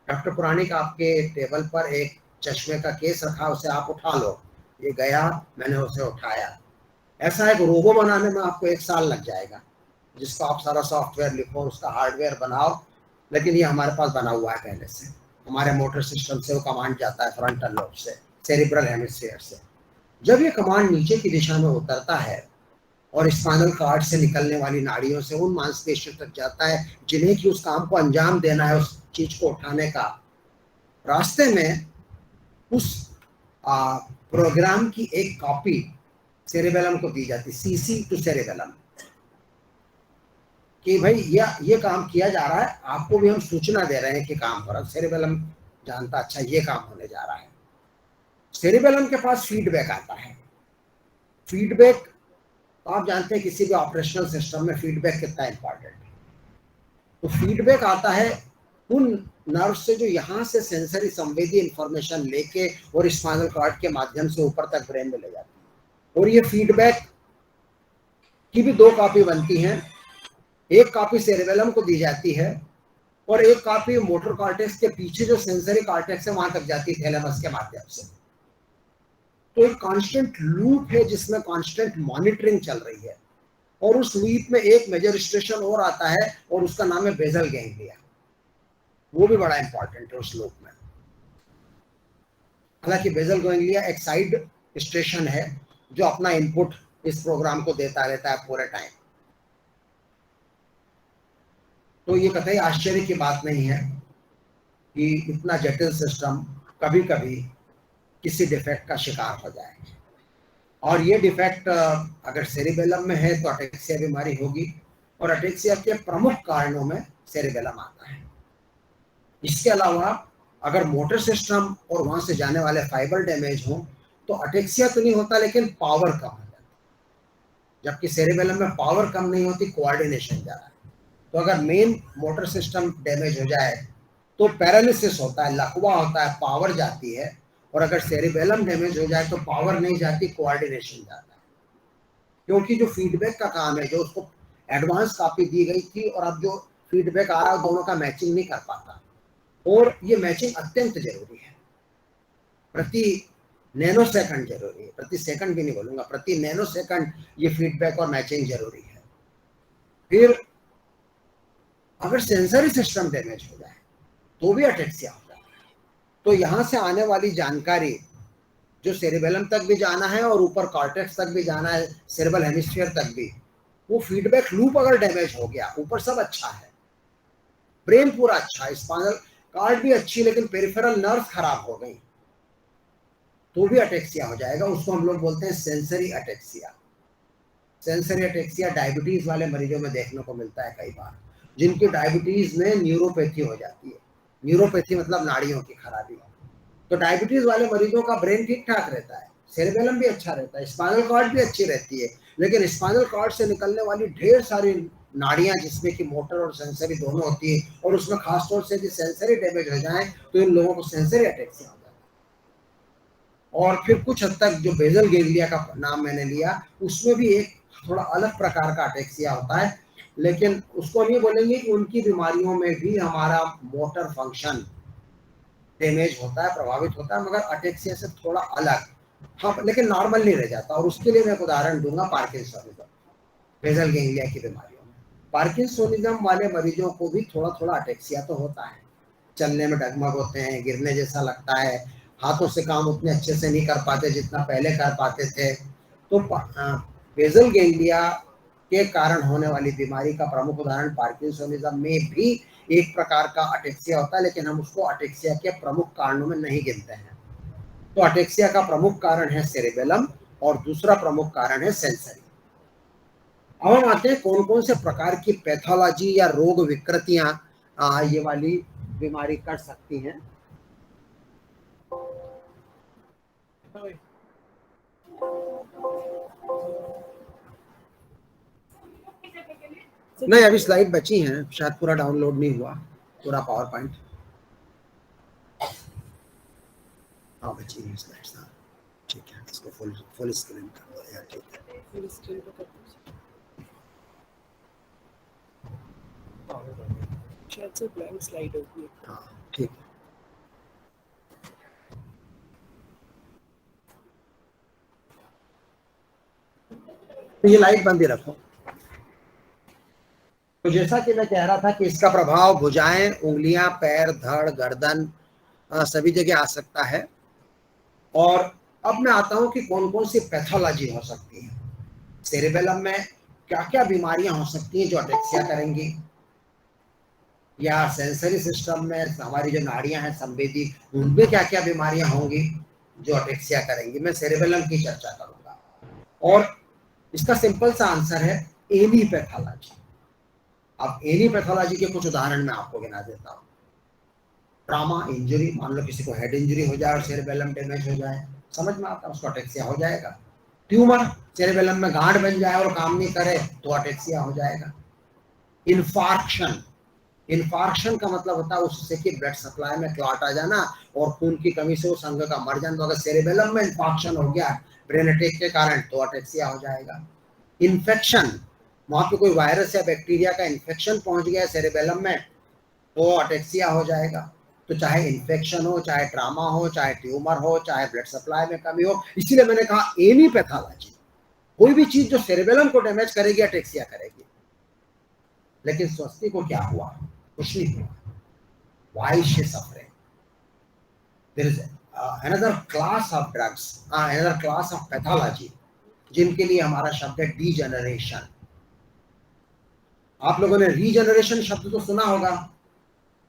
डॉक्टर पुराणिक आपके टेबल पर एक चश्मे का केस रखा, उसे आप उठा लो। ये गया, मैंने उसे उठाया। ऐसा एक रोबो बनाने में आपको 1 साल लग जाएगा, जिसको आप सारा सॉफ्टवेयर लिखो, उसका हार्डवेयर बनाओ, लेकिन ये हमारे पास बना हुआ है पहले से। हमारे मोटर सिस्टम से वो कमांड जाता है फ्रंटल लोब से, सेरिब्रल हेमिस्फीयर से। जब ये कमांड नीचे की दिशा में उतरता है और स्पाइनल कॉर्ड से निकलने वाली नाड़ियों से उन मांसपेशियों तक जाता है जिन्हें कि उस काम को अंजाम देना है, उस चीज को उठाने का, रास्ते में उस प्रोग्राम की एक कॉपी सेरिबेलम को दी जाती, सीसी टू सेरिबेलम, कि भाई ये काम किया जा रहा है, आपको भी हम सूचना दे रहे हैं कि काम हो रहा है। सेरिबेलम जानता, अच्छा ये काम होने जा रहा है। सेरिबेलम के पास फीडबैक आता है। फीडबैक आप जानते हैं किसी भी ऑपरेशनल सिस्टम में फीडबैक कितना इंपॉर्टेंट है। तो फीडबैक आता है उन नर्व से जो यहाँ से सेंसरी संवेदी इंफॉर्मेशन लेके और स्पाइनल कॉर्ड के माध्यम से ऊपर तक ब्रेन में ले जाती है। और ये फीडबैक की भी 2 कॉपी बनती हैं, एक कॉपी सेरेबेलम को दी जाती है और एक कॉपी मोटर कॉर्टेक्स के पीछे जो सेंसरी कॉर्टेक्स है वहां तक जाती है थैलेमस के माध्यम से। तो एक कांस्टेंट लूप है जिसमें कांस्टेंट मॉनिटरिंग चल रही है और उस लूप में एक मेजर स्टेशन और आता है और उसका नाम है बेसल गैंग्लिया, वो भी बड़ा इंपॉर्टेंट है उस लूप में। हालांकि बेसल गैंग्लिया एक साइड स्टेशन है जो अपना इनपुट इस प्रोग्राम को देता रहता है पूरे टाइम। तो ये कतई आश्चर्य की बात नहीं है कि इतना जटिल सिस्टम कभी कभी किसी डिफेक्ट का शिकार हो जाए। और ये डिफेक्ट अगर सेरिबेलम में है तो अटेक्सिया बीमारी होगी और अटेक्सिया के प्रमुख कारणों में सेरिबेलम आता है। इसके अलावा अगर मोटर सिस्टम और वहां से जाने वाले फाइबर डैमेज हो तो अटेक्सिया तो नहीं होता लेकिन पावर कम हो जाता है, जबकि सेरिबेलम में पावर कम नहीं होती, कोऑर्डिनेशन ज़्यादा है। तो अगर मेन मोटर सिस्टम डैमेज हो जाए तो पैरालिसिस होता है, लकवा होता है, पावर जाती है। और अगर सेरिबेलम डैमेज हो जाए तो पावर नहीं जाती, कोऑर्डिनेशन जाता है। क्योंकि जो फीडबैक का काम है, जो उसको एडवांस कॉपी दी गई थी और अब जो फीडबैक आ रहा है दोनों का मैचिंग नहीं कर पाता। और ये मैचिंग अत्यंत जरूरी है, प्रति नैनो सेकंड जरूरी है, प्रति सेकंड भी नहीं बोलूंगा, प्रति नैनो सेकंड ये फीडबैक और मैचिंग जरूरी है। फिर अगर सेंसरी सिस्टम डैमेज हो जाए तो भी अटेक्सिया हो जाता है। तो यहाँ से आने वाली जानकारी जो सेरिबेलम तक भी जाना है और ऊपर कॉर्टेक्स तक भी जाना है, सेरेब्रल हेमिस्फीयर तक भी, वो फीडबैक लूप अगर डैमेज हो गया, ऊपर सब अच्छा है, ब्रेन पूरा अच्छा है, स्पाइनल कॉर्ड भी अच्छी, लेकिन पेरिफेरल नर्व खराब हो गई तो भी अटेक्सिया हो जाएगा। उसको हम लोग बोलते हैं sensory ataxia. Sensory ataxia diabetes वाले मरीजों में देखने को मिलता है कई बार, जिनकी डायबिटीज में न्यूरोपैथी हो जाती है। न्यूरोपैथी मतलब नाड़ियों की खराबी। तो डायबिटीज वाले मरीजों का ब्रेन ठीक ठाक रहता है, सेरेबेलम भी अच्छा रहता है, स्पाइनल कॉर्ड भी अच्छी रहती है, लेकिन स्पाइनल कॉर्ड से निकलने वाली ढेर सारी नाड़ियां जिसमें कि मोटर और सेंसरी दोनों होती है, और उसमें खासतौर से यदि सेंसरी डैमेज हो जाए तो इन लोगों को सेंसरी अटेक्सिया हो जाता है। और फिर कुछ हद तक जो बेसल गैंग्लिया का नाम मैंने लिया, उसमें भी एक थोड़ा अलग प्रकार का अटेक्सिया होता है, लेकिन उसको नहीं बोलेंगे कि उनकी बीमारियों में भी हमारा मोटर फंक्शन डैमेज होता है, प्रभावित होता है, मगर अटेक्सिया से थोड़ा अलग, हाँ, लेकिन नॉर्मल नहीं रह जाता। और उसके लिए मैं एक उदाहरण दूंगा, पार्किंसोनिज्म, बेसल गैंग्लिया की बीमारियों में। पार्किंसोनिज्म वाले मरीजों को भी थोड़ा थोड़ा अटेक्सिया तो होता है, चलने में डगमग होते हैं, गिरने जैसा लगता है, हाथों से काम उतने अच्छे से नहीं कर पाते जितना पहले कर पाते थे। तो बेसल गैंग्लिया के कारण होने वाली बीमारी का प्रमुख उदाहरण पार्किंसोनिज्म में भी एक प्रकार का अटेक्सिया होता है, लेकिन हम उसको अटेक्सिया के प्रमुख कारणों में नहीं गिनते हैं। तो अटेक्सिया का प्रमुख कारण है सेरेबेलम और दूसरा प्रमुख कारण है सेंसरी। अब हम आते हैं कौन कौन से प्रकार की पैथोलॉजी या रोग विकृतियां ये वाली बीमारी कर सकती हैं। नहीं, अभी स्लाइड बची हैं, शायद पूरा डाउनलोड नहीं हुआ, पूरा पावर पॉइंट। हाँ, बची हैं स्लाइड्स। हाँ, ठीक है, इसको फुल स्क्रीन कर दो यार, ठीक है, फुल स्क्रीन पे कर दो, शायद से ब्लैंक स्लाइड होगी। हाँ, ठीक है। तो ये लाइट बंद ही रखो। तो जैसा कि मैं कह रहा था कि इसका प्रभाव भुजाएं, उंगलियां, पैर, धड़, गर्दन सभी जगह आ सकता है। और अब मैं आता हूं कि कौन कौन सी पैथोलॉजी हो सकती है। सेरेबेलम में क्या क्या बीमारियां हो सकती हैं जो अटेक्सिया करेंगी, या सेंसरी सिस्टम में हमारी जो नाड़ियां हैं संवेदी, उनमें क्या क्या बीमारियां होंगी जो अटेक्सिया करेंगी। मैं सेरेबेलम की चर्चा करूंगा और इसका सिंपल सा आंसर है एनी पैथोलॉजी। अब एनी पैथोलॉजी के कुछ उदाहरण मैं आपको गिना देता हूँ। ट्रॉमा, इंजरी, मान लो किसी को हेड इंजरी हो जाए और सेरेबेलम डैमेज हो जाए, समझ में आता है, उसको अटेक्सिया हो जाएगा। ट्यूमर, सेरेबेलम में गांठ बन जाए और काम नहीं करे तो अटेक्सिया हो जाएगा। इन्फार्क्शन, इन्फार्क्शन का मतलब होता है उससे कि ब्लड सप्लाई में क्लॉट आ जाना और खून की कमी से उस अंग का मर जाना। तो अगर सेरेबेलम में इन्फार्क्शन हो गया ब्रेन अटैक के कारण तो अटैक्सिया हो जाएगा। इन्फेक्शन, वहां पे कोई वायरस या बैक्टीरिया का इन्फेक्शन पहुंच गया सेरेबेलम में तो अटैक्सिया हो जाएगा। तो चाहे इन्फेक्शन हो, चाहे ट्रामा हो, चाहे ट्यूमर हो, चाहे ब्लड सप्लाई में कमी हो, इसीलिए मैंने कहा एनी पैथोलॉजी, कोई भी चीज जो सेरेबेलम को डैमेज करेगी अटैक्सिया करेगी। लेकिन स्वस्ति को क्या हुआ? कुछ नहीं हुआ। Why is she suffering? There is another class of drugs, another class of pathology, जिनके लिए हमारा शब्द है डीजेनरेशन। आप लोगों ने रीजेनरेशन शब्द तो सुना होगा,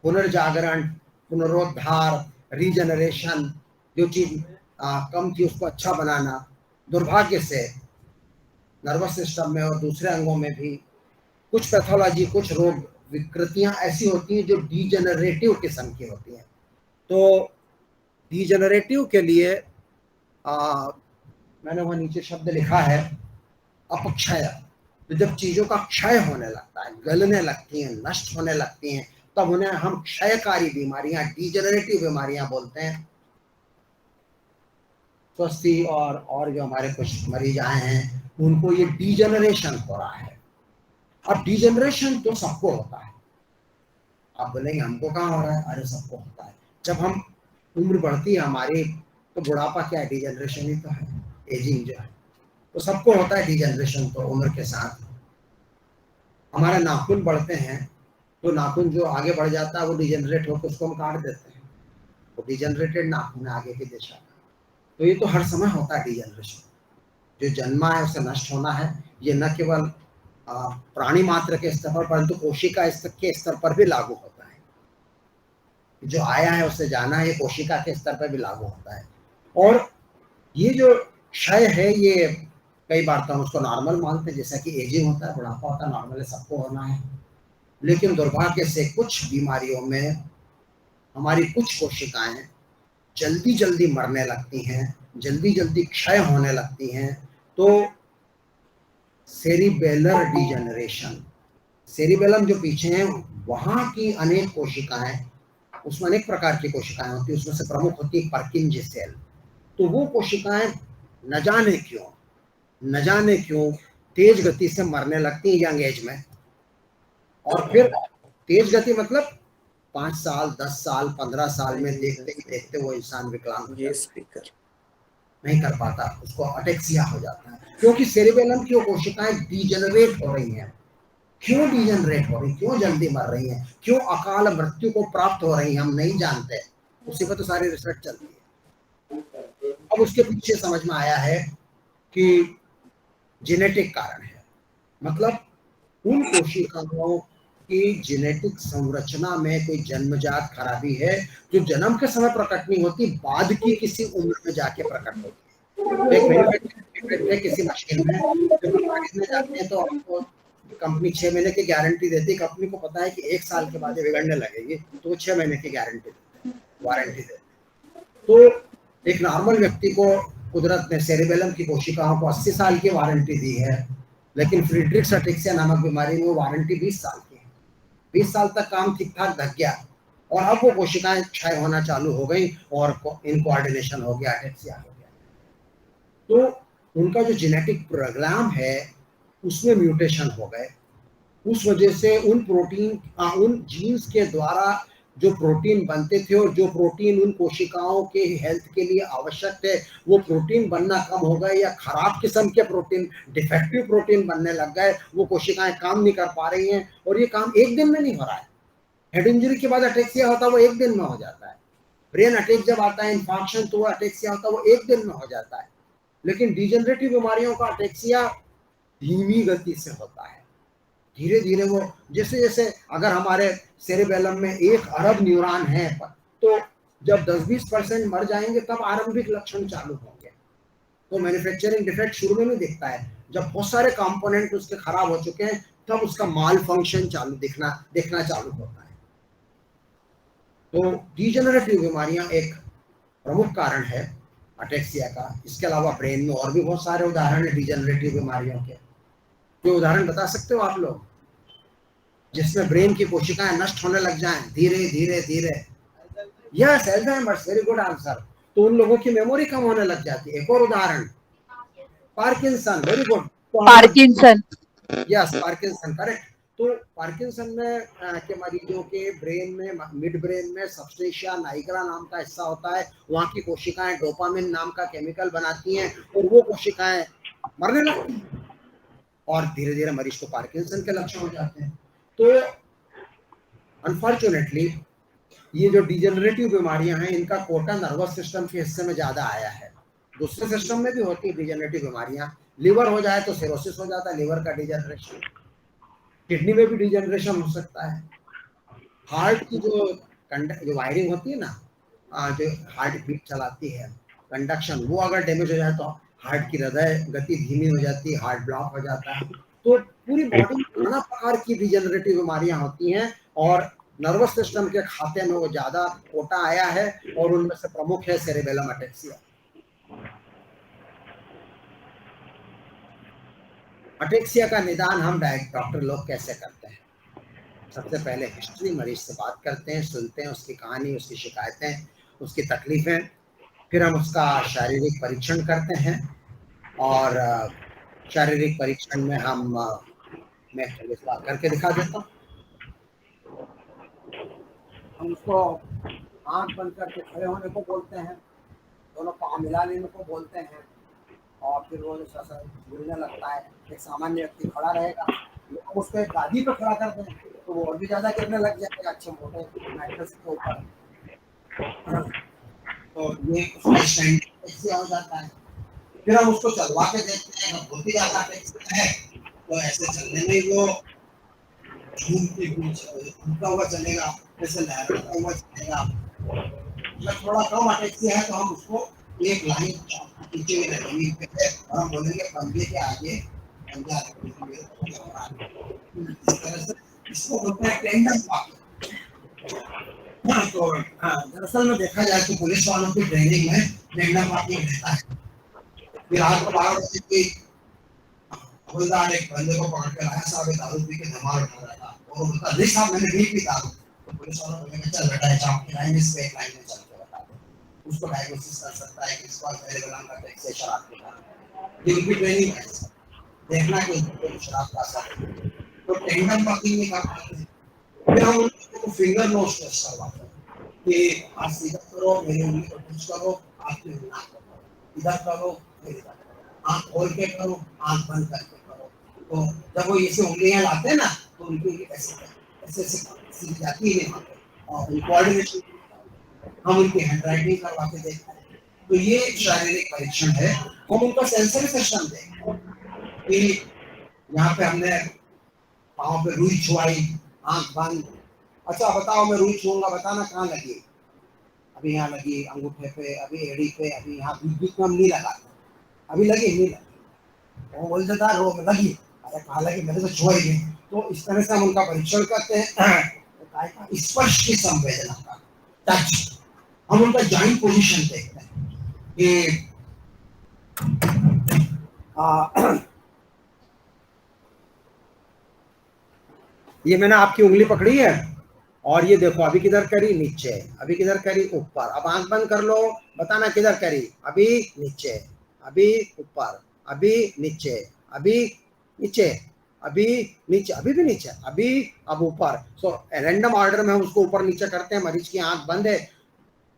पुनर्जागरण, पुनरुद्धार, रीजेनरेशन, जो चीज कम थी उसको अच्छा बनाना। दुर्भाग्य से नर्वस सिस्टम में और दूसरे अंगों में भी कुछ पैथोलॉजी, कुछ रोग विकृतियां ऐसी होती हैं जो डीजेनरेटिव किस्म की होती हैं। तो डीजेनरेटिव के लिए मैंने वहां नीचे शब्द लिखा है अपक्षय। तो जब चीजों का क्षय होने लगता है, गलने लगती हैं, नष्ट होने लगती हैं, तब उन्हें हम क्षयकारी बीमारियां, डीजेनरेटिव बीमारियां बोलते हैं। स्वस्ति और जो हमारे कुछ मरीज आए हैं उनको ये डीजेनरेशन हो रहा है। अब डीजेनरेशन तो सबको होता है। आप बोलेंगे हमको कहाँ हो रहा है? अरे सबको होता है। जब हम उम्र बढ़ती है हमारी तो बुढ़ापा क्या है? डीजेनरेशन ही तो है, एजिंग जो है। तो सबको होता है डीजेनरेशन तो उम्र के साथ। हमारे नाखून बढ़ते हैं तो नाखून जो आगे बढ़ जाता है वो डीजेनरेट होकर उसको हम काट देते हैं, वो डीजेनरेटेड नाखून है आगे की दिशा का। तो ये तो हर समय होता है डीजेनरेशन। जो जन्मा है उसे नष्ट होना है। ये न केवल प्राणी मात्र के स्तर पर परंतु कोशिका स्तर के स्तर पर भी लागू होता है। जो आया है उसे जाना है, ये कोशिका के स्तर पर भी लागू होता है। और ये जो क्षय है ये कई बार तो हम उसको नॉर्मल मानते हैं, जैसा कि एजिंग होता है, बुढ़ापा होता है, नॉर्मल है, सबको होना है। लेकिन दुर्भाग्य से कुछ बीमारियों में हमारी कुछ कोशिकाएं जल्दी जल्दी मरने लगती हैं, जल्दी जल्दी क्षय होने लगती हैं। तो सेरिबेलर डीजेनरेशन, सेरिबेलम जो पीछे है वहां की अनेक कोशिकाएं, उसमें अनेक प्रकार की कोशिकाएं होती है, उसमें से प्रमुख होती है पर्किंजी सेल। तो वो कोशिकाएं न जाने क्यों तेज गति से मरने लगती है यंग एज में। और फिर तेज गति मतलब 5 साल, 10 साल, 15 साल में देखते ही देखते वो इंसान विकलांग ये स्पीकर नहीं कर पाता, उसको अटैक्सिया हो जाता है। क्योंकि सेरिबेलम की कोशिकाएं डीजेनरेट हो रही हैं। क्यों डीजेनरेट हो रही, क्यों जल्दी मर रही हैं, क्यों अकाल मृत्यु को प्राप्त हो रही हैं, हम नहीं जानते। उसी पर तो सारी रिसर्च चलती है। अब उसके पीछे समझ में आया है कि जेनेटिक कारण है। मतलब उन कोशिकाओं की जेनेटिक संरचना में कोई जन्मजात खराबी है जो जन्म के समय प्रकट नहीं होती, बाद की किसी उम्र में जाके प्रकट होती है। एक मैन्युफैक्चरिंग है किसी मशीन में, जब खरीदने जाते हैं तो आपको कंपनी 6 महीने की गारंटी देती है। कंपनी को पता है कि 1 साल के बाद ये बिगड़ने लगेगी तो वो 6 महीने की गारंटी देते हैं, वारंटी देते हैं। तो एक नॉर्मल व्यक्ति को कुदरत ने सेरिबेलम की कोशिकाओं को 80 साल की वारंटी दी है, लेकिन फ्रीड्रिक्स अटैक्सिया नामक बीमारी में वो वारंटी 20 साल की है। 20 साल तक काम ठीक ठाक ढक गया और अब वो कोशिकाएं क्षय होना चालू हो गई और इनकोऑर्डिनेशन हो गया, अटैक्सिया हो गया। तो उनका जो जेनेटिक प्रोग्राम है उसमें म्यूटेशन हो गए। उस वजह से उन प्रोटीन, उन जीन्स के द्वारा जो प्रोटीन बनते थे और जो प्रोटीन उन कोशिकाओं के हेल्थ के लिए आवश्यक थे वो प्रोटीन बनना कम हो गए, या खराब किस्म के प्रोटीन, डिफेक्टिव प्रोटीन बनने लग गए। वो कोशिकाएं काम नहीं कर पा रही हैं और ये काम एक दिन में नहीं हो रहा है। हेड इंजरी के बाद अटैक्सिया होता है वो एक दिन में हो जाता है। ब्रेन अटैक जब आता है, इन्फार्क्शन, तो वो अटैक्सिया होता है वो एक दिन में हो जाता है। लेकिन डीजेनरेटिव बीमारियों का अटैक्सिया धीमी गति से होता है, धीरे धीरे। वो जैसे जैसे अगर हमारे सेरिबेलम में 1 अरब न्यूरॉन है तो जब 10-20% मर जाएंगे तब आरंभिक लक्षण चालू होंगे। तो मैन्युफैक्चरिंग डिफेक्ट शुरू में नहीं दिखता है, जब बहुत सारे कंपोनेंट उसके खराब हो चुके हैं तब उसका माल फंक्शन दिखना चालू होता है। तो डीजेनरेटिव बीमारियां एक प्रमुख कारण है अटैक्सिया का। इसके अलावा ब्रेन में और भी बहुत सारे उदाहरण है डीजेनरेटिव बीमारियों के। कोई उदाहरण बता सकते हो आप लोग जिसमें ब्रेन की कोशिकाएं नष्ट होने लग जाएं धीरे धीरे धीरे। Yes, Alzheimer's, very good answer. तो उन लोगों की मेमोरी कम होने लग जाती है। एक और उदाहरण, Parkinson, very good. Parkinson, yes, Parkinson, correct. तो पार्किंसन में के मरीजों के ब्रेन में, मिड ब्रेन में सबस्टेशिया नाइग्रा नाम का हिस्सा होता है। वहाँ की कोशिकाएं डोपामिन नाम का केमिकल बनाती हैं और वो कोशिकाएं मरने लगती हैं और धीरे धीरे मरीज को पार्किंसन के लक्षण हो जाते हैं। तो अनफॉर्चुनेटली ये जो डिजेनरेटिव बीमारियां हैं, इनका कोटा नर्वस सिस्टम के हिस्से में ज्यादा आया है। दूसरे सिस्टम में भी होती है डिजेनरेटिव बीमारियां। लिवर हो जाए तो सिरोसिस हो जाता है, लिवर का डिजेनरेशन। किडनी में भी डिजेनरेशन हो सकता है। हार्ट की जो वायरिंग होती है ना, जो हार्ट बीट चलाती है, कंडक्शन, वो अगर डैमेज हो जाए तो हार्ट की हृदय गति धीमी हो जाती है, हार्ट ब्लॉक हो जाता है। तो पूरी बॉडी में नाना प्रकार की डिजेनरेटिव बीमारियां होती हैं और नर्वस सिस्टम के खाते में वो ज्यादा कोटा आया है और उनमें से प्रमुख है सेरेबेलम अटेक्सिया। अटेक्सिया का निदान हम डॉक्टर लोग कैसे करते हैं? सबसे पहले हिस्ट्री, मरीज से बात करते हैं, सुनते हैं उसकी कहानी, उसकी शिकायतें, उसकी तकलीफें। फिर हम उसका शारीरिक परीक्षण करते हैं और शारीरिक परीक्षण में मैं करके दिखा देता हूँ। हम उसको आंख बंद करके खड़े होने को बोलते हैं, दोनों पाँव मिला लेने को बोलते हैं और फिर वो गिरने लगता है। एक सामान्य व्यक्ति खड़ा रहेगा, हम उसको एक गादी पर खड़ा कर दें तो वो और भी ज्यादा गिरने लग जाएगा अच्छे मोटे मैट्रेस के ऊपर। तो ये उसका स्टैंड हो जाता है। फिर हम उसको चलवा के देखते हैं, बहुत ही ज्यादा है तो ऐसे चलने में वो घूमता हुआ चलेगा, जैसे लहराता हुआ चलेगा। जब थोड़ा कम अटेक्सिया है तो हम उसको एक लाइन पीछे में जमीन पे है और हम बोलेंगे पंजे के आगे पंजा। इस तरह से इसको बोलते हैं टेंडम वॉकिंग। तो दरअसल में देखा जाए तो पुलिस वालों की ट्रेनिंग में टेंडम वॉकिंग रहता है। फिर रात को 12 बजे कोई हवलदार एक बंदे को पकड़ कर आया, साहब दारू पी के धमाल उठा रहा था और बोलता नहीं साहब मैंने नहीं पी दारू। तो पुलिस वालों बोलेंगे चल बेटा ये चाप की लाइन इस पे एक लाइन में चल के बता दे। उसको डायग्नोसिस कर सकता है कि इसको सेरेबेलम अटेक्सिया शराब के कारण। ये भी ट्रेनिंग है, देखना कि शराब का असर। तो टेंडम वॉकिंग में क्या करते हैं, फिर हम उनको फिंगर नोज टेस्ट करवाते हैं कि आप सीधा करो, मेरी उंगली को टच करो, आपकी नाक को करो, इधर करो, फिर इधर करो, आँख खोल के करो, आँख बंद करके करो। तो जब वो ऐसे उंगलियां लाते हैं ना तो उनकी ऐसे सीधी जाती है और कोऑर्डिनेशन हम उनकी हैंडराइटिंग करवा के देखते हैं। तो ये शारीरिक परीक्षण है। हम उनका सेंसरी सिस्टम देखते हैं कि यहाँ पे हमने पाँव पे रुई छुआई, आँख बंद, अच्छा बताओ मैं रुई छूंगा, बताना कहाँ लगी? अभी यहाँ लगी अंगूठे पे, अभी एड़ी पे, अभी यहाँ बीच में हम नहीं लगाते, अभी लगी नहीं लगी। वो बोल देता रो में लगी, अरे कहाँ लगी, मैंने तो छुआ ही नहीं। तो इस तरह से हम उनका परीक्षण करते हैं। स्पर्श की संवेदना का टच, हम उनका जॉइंट पोजीशन देखते हैं कि ये मैंने आपकी उंगली पकड़ी है और ये देखो अभी किधर करी, नीचे, अभी किधर करी, ऊपर। अब आंख बंद कर लो, बताना किधर करी, अभी नीचे, अभी ऊपर, अभी नीचे, अभी नीचे, अभी नीचे, अभी भी नीचे, अभी अब ऊपर। सो रैंडम ऑर्डर में हम उसको ऊपर नीचे करते हैं। मरीज की आंख बंद है,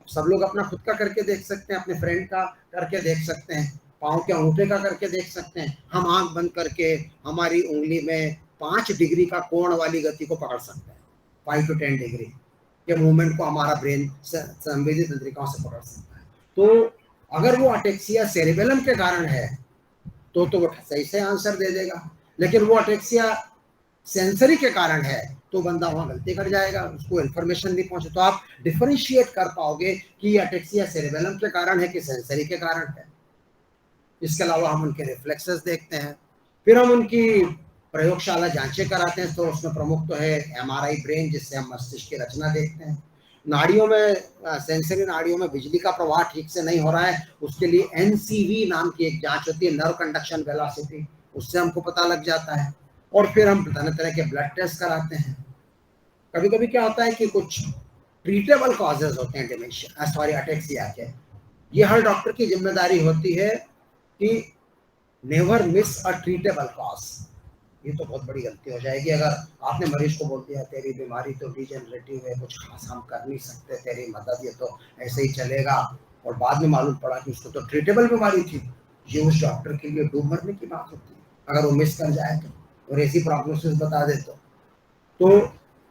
सब लोग अपना खुद का करके देख सकते हैं, अपने फ्रेंड का करके देख सकते हैं, पाँव के अंगूठे का करके देख सकते हैं। हम आंख बंद करके हमारी उंगली में 5 डिग्री का कोण वाली गति को पकड़ सकते हैं। 5 to 10 डिग्री के मूवमेंट को हमारा ब्रेन संवेदी तंत्रिकाओं से पकड़ सकता है। तो अगर वो अटेक्सिया सेरेबेलम के कारण है तो वो सही से आंसर दे देगा, लेकिन वो अटेक्सिया सेंसरी के कारण है तो बंदा वहाँ गलती कर जाएगा, उसको इन्फॉर्मेशन नहीं पहुंचे। तो आप डिफरेंशिएट कर पाओगे कि अटेक्सिया सेरेबेलम के कारण है कि सेंसरी के कारण है। इसके अलावा हम उनके रिफ्लेक्सेस देखते हैं, फिर हम उनकी प्रयोगशाला जांचें कराते हैं। तो उसमें प्रमुख तो है एमआरआई ब्रेन, जिससे हम मस्तिष्क की रचना देखते हैं। नाड़ियों में, सेंसरी नाड़ियों में बिजली का प्रवाह ठीक से नहीं हो रहा है, उसके लिए एनसीवी नाम की एक जांच होती है, नर्व कंडक्शन वेलोसिटी, उससे हमको पता लग जाता है। और फिर हम तरह तरह के ब्लड टेस्ट कराते हैं। कभी कभी क्या होता है कि कुछ ट्रीटेबल कॉजेज होते हैं डिमेंशिया, सॉरी अटेक्सिया के। ये हर डॉक्टर की जिम्मेदारी होती है कि नेवर मिस अ ट्रीटेबल कॉज। ये तो बहुत बड़ी गलती हो जाएगी अगर आपने मरीज को बोल दिया तेरी बीमारी तो डिजेनरेटिव है, कुछ खास हम कर नहीं सकते तेरी मदद, ये तो ऐसे ही चलेगा, और बाद में मालूम पड़ा कि उसको तो ट्रीटेबल बीमारी थी। ये उस डॉक्टर के लिए डूब मरने की बात होती है अगर वो मिस कर जाए तो, और ऐसी प्रोग्नोसिस बता दे तो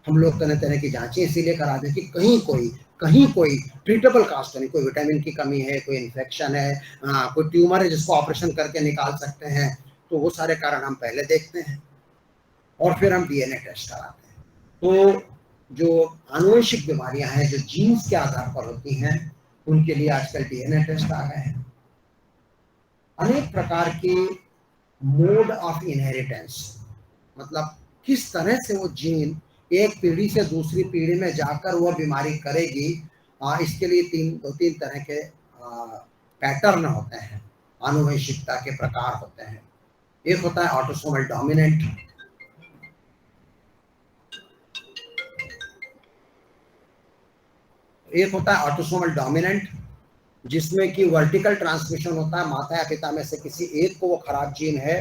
हम लोग तरह तरह की जांचें इसीलिए करा दें कि कहीं कोई ट्रीटेबल कास्ट नहीं, कोई विटामिन की कमी है, कोई इन्फेक्शन है, कोई ट्यूमर है जिसको ऑपरेशन करके निकाल सकते हैं, तो वो सारे कारण हम पहले देखते हैं और फिर हम डीएनए टेस्ट कराते हैं। तो जो आनुवंशिक बीमारियां हैं जो जीन्स के आधार पर होती हैं उनके लिए आजकल डीएनए टेस्ट आ गए हैं। अनेक प्रकार के मोड ऑफ इनहेरिटेंस, मतलब किस तरह से वो जीन एक पीढ़ी से दूसरी पीढ़ी में जाकर वो बीमारी करेगी, इसके लिए दो तीन तरह के पैटर्न होते हैं, आनुवंशिकता के प्रकार होते हैं। एक होता है ऑटोसोमल डोमिनेंट, जिसमें कि वर्टिकल ट्रांसमिशन होता है, माता या पिता में से किसी एक को वो खराब जीन है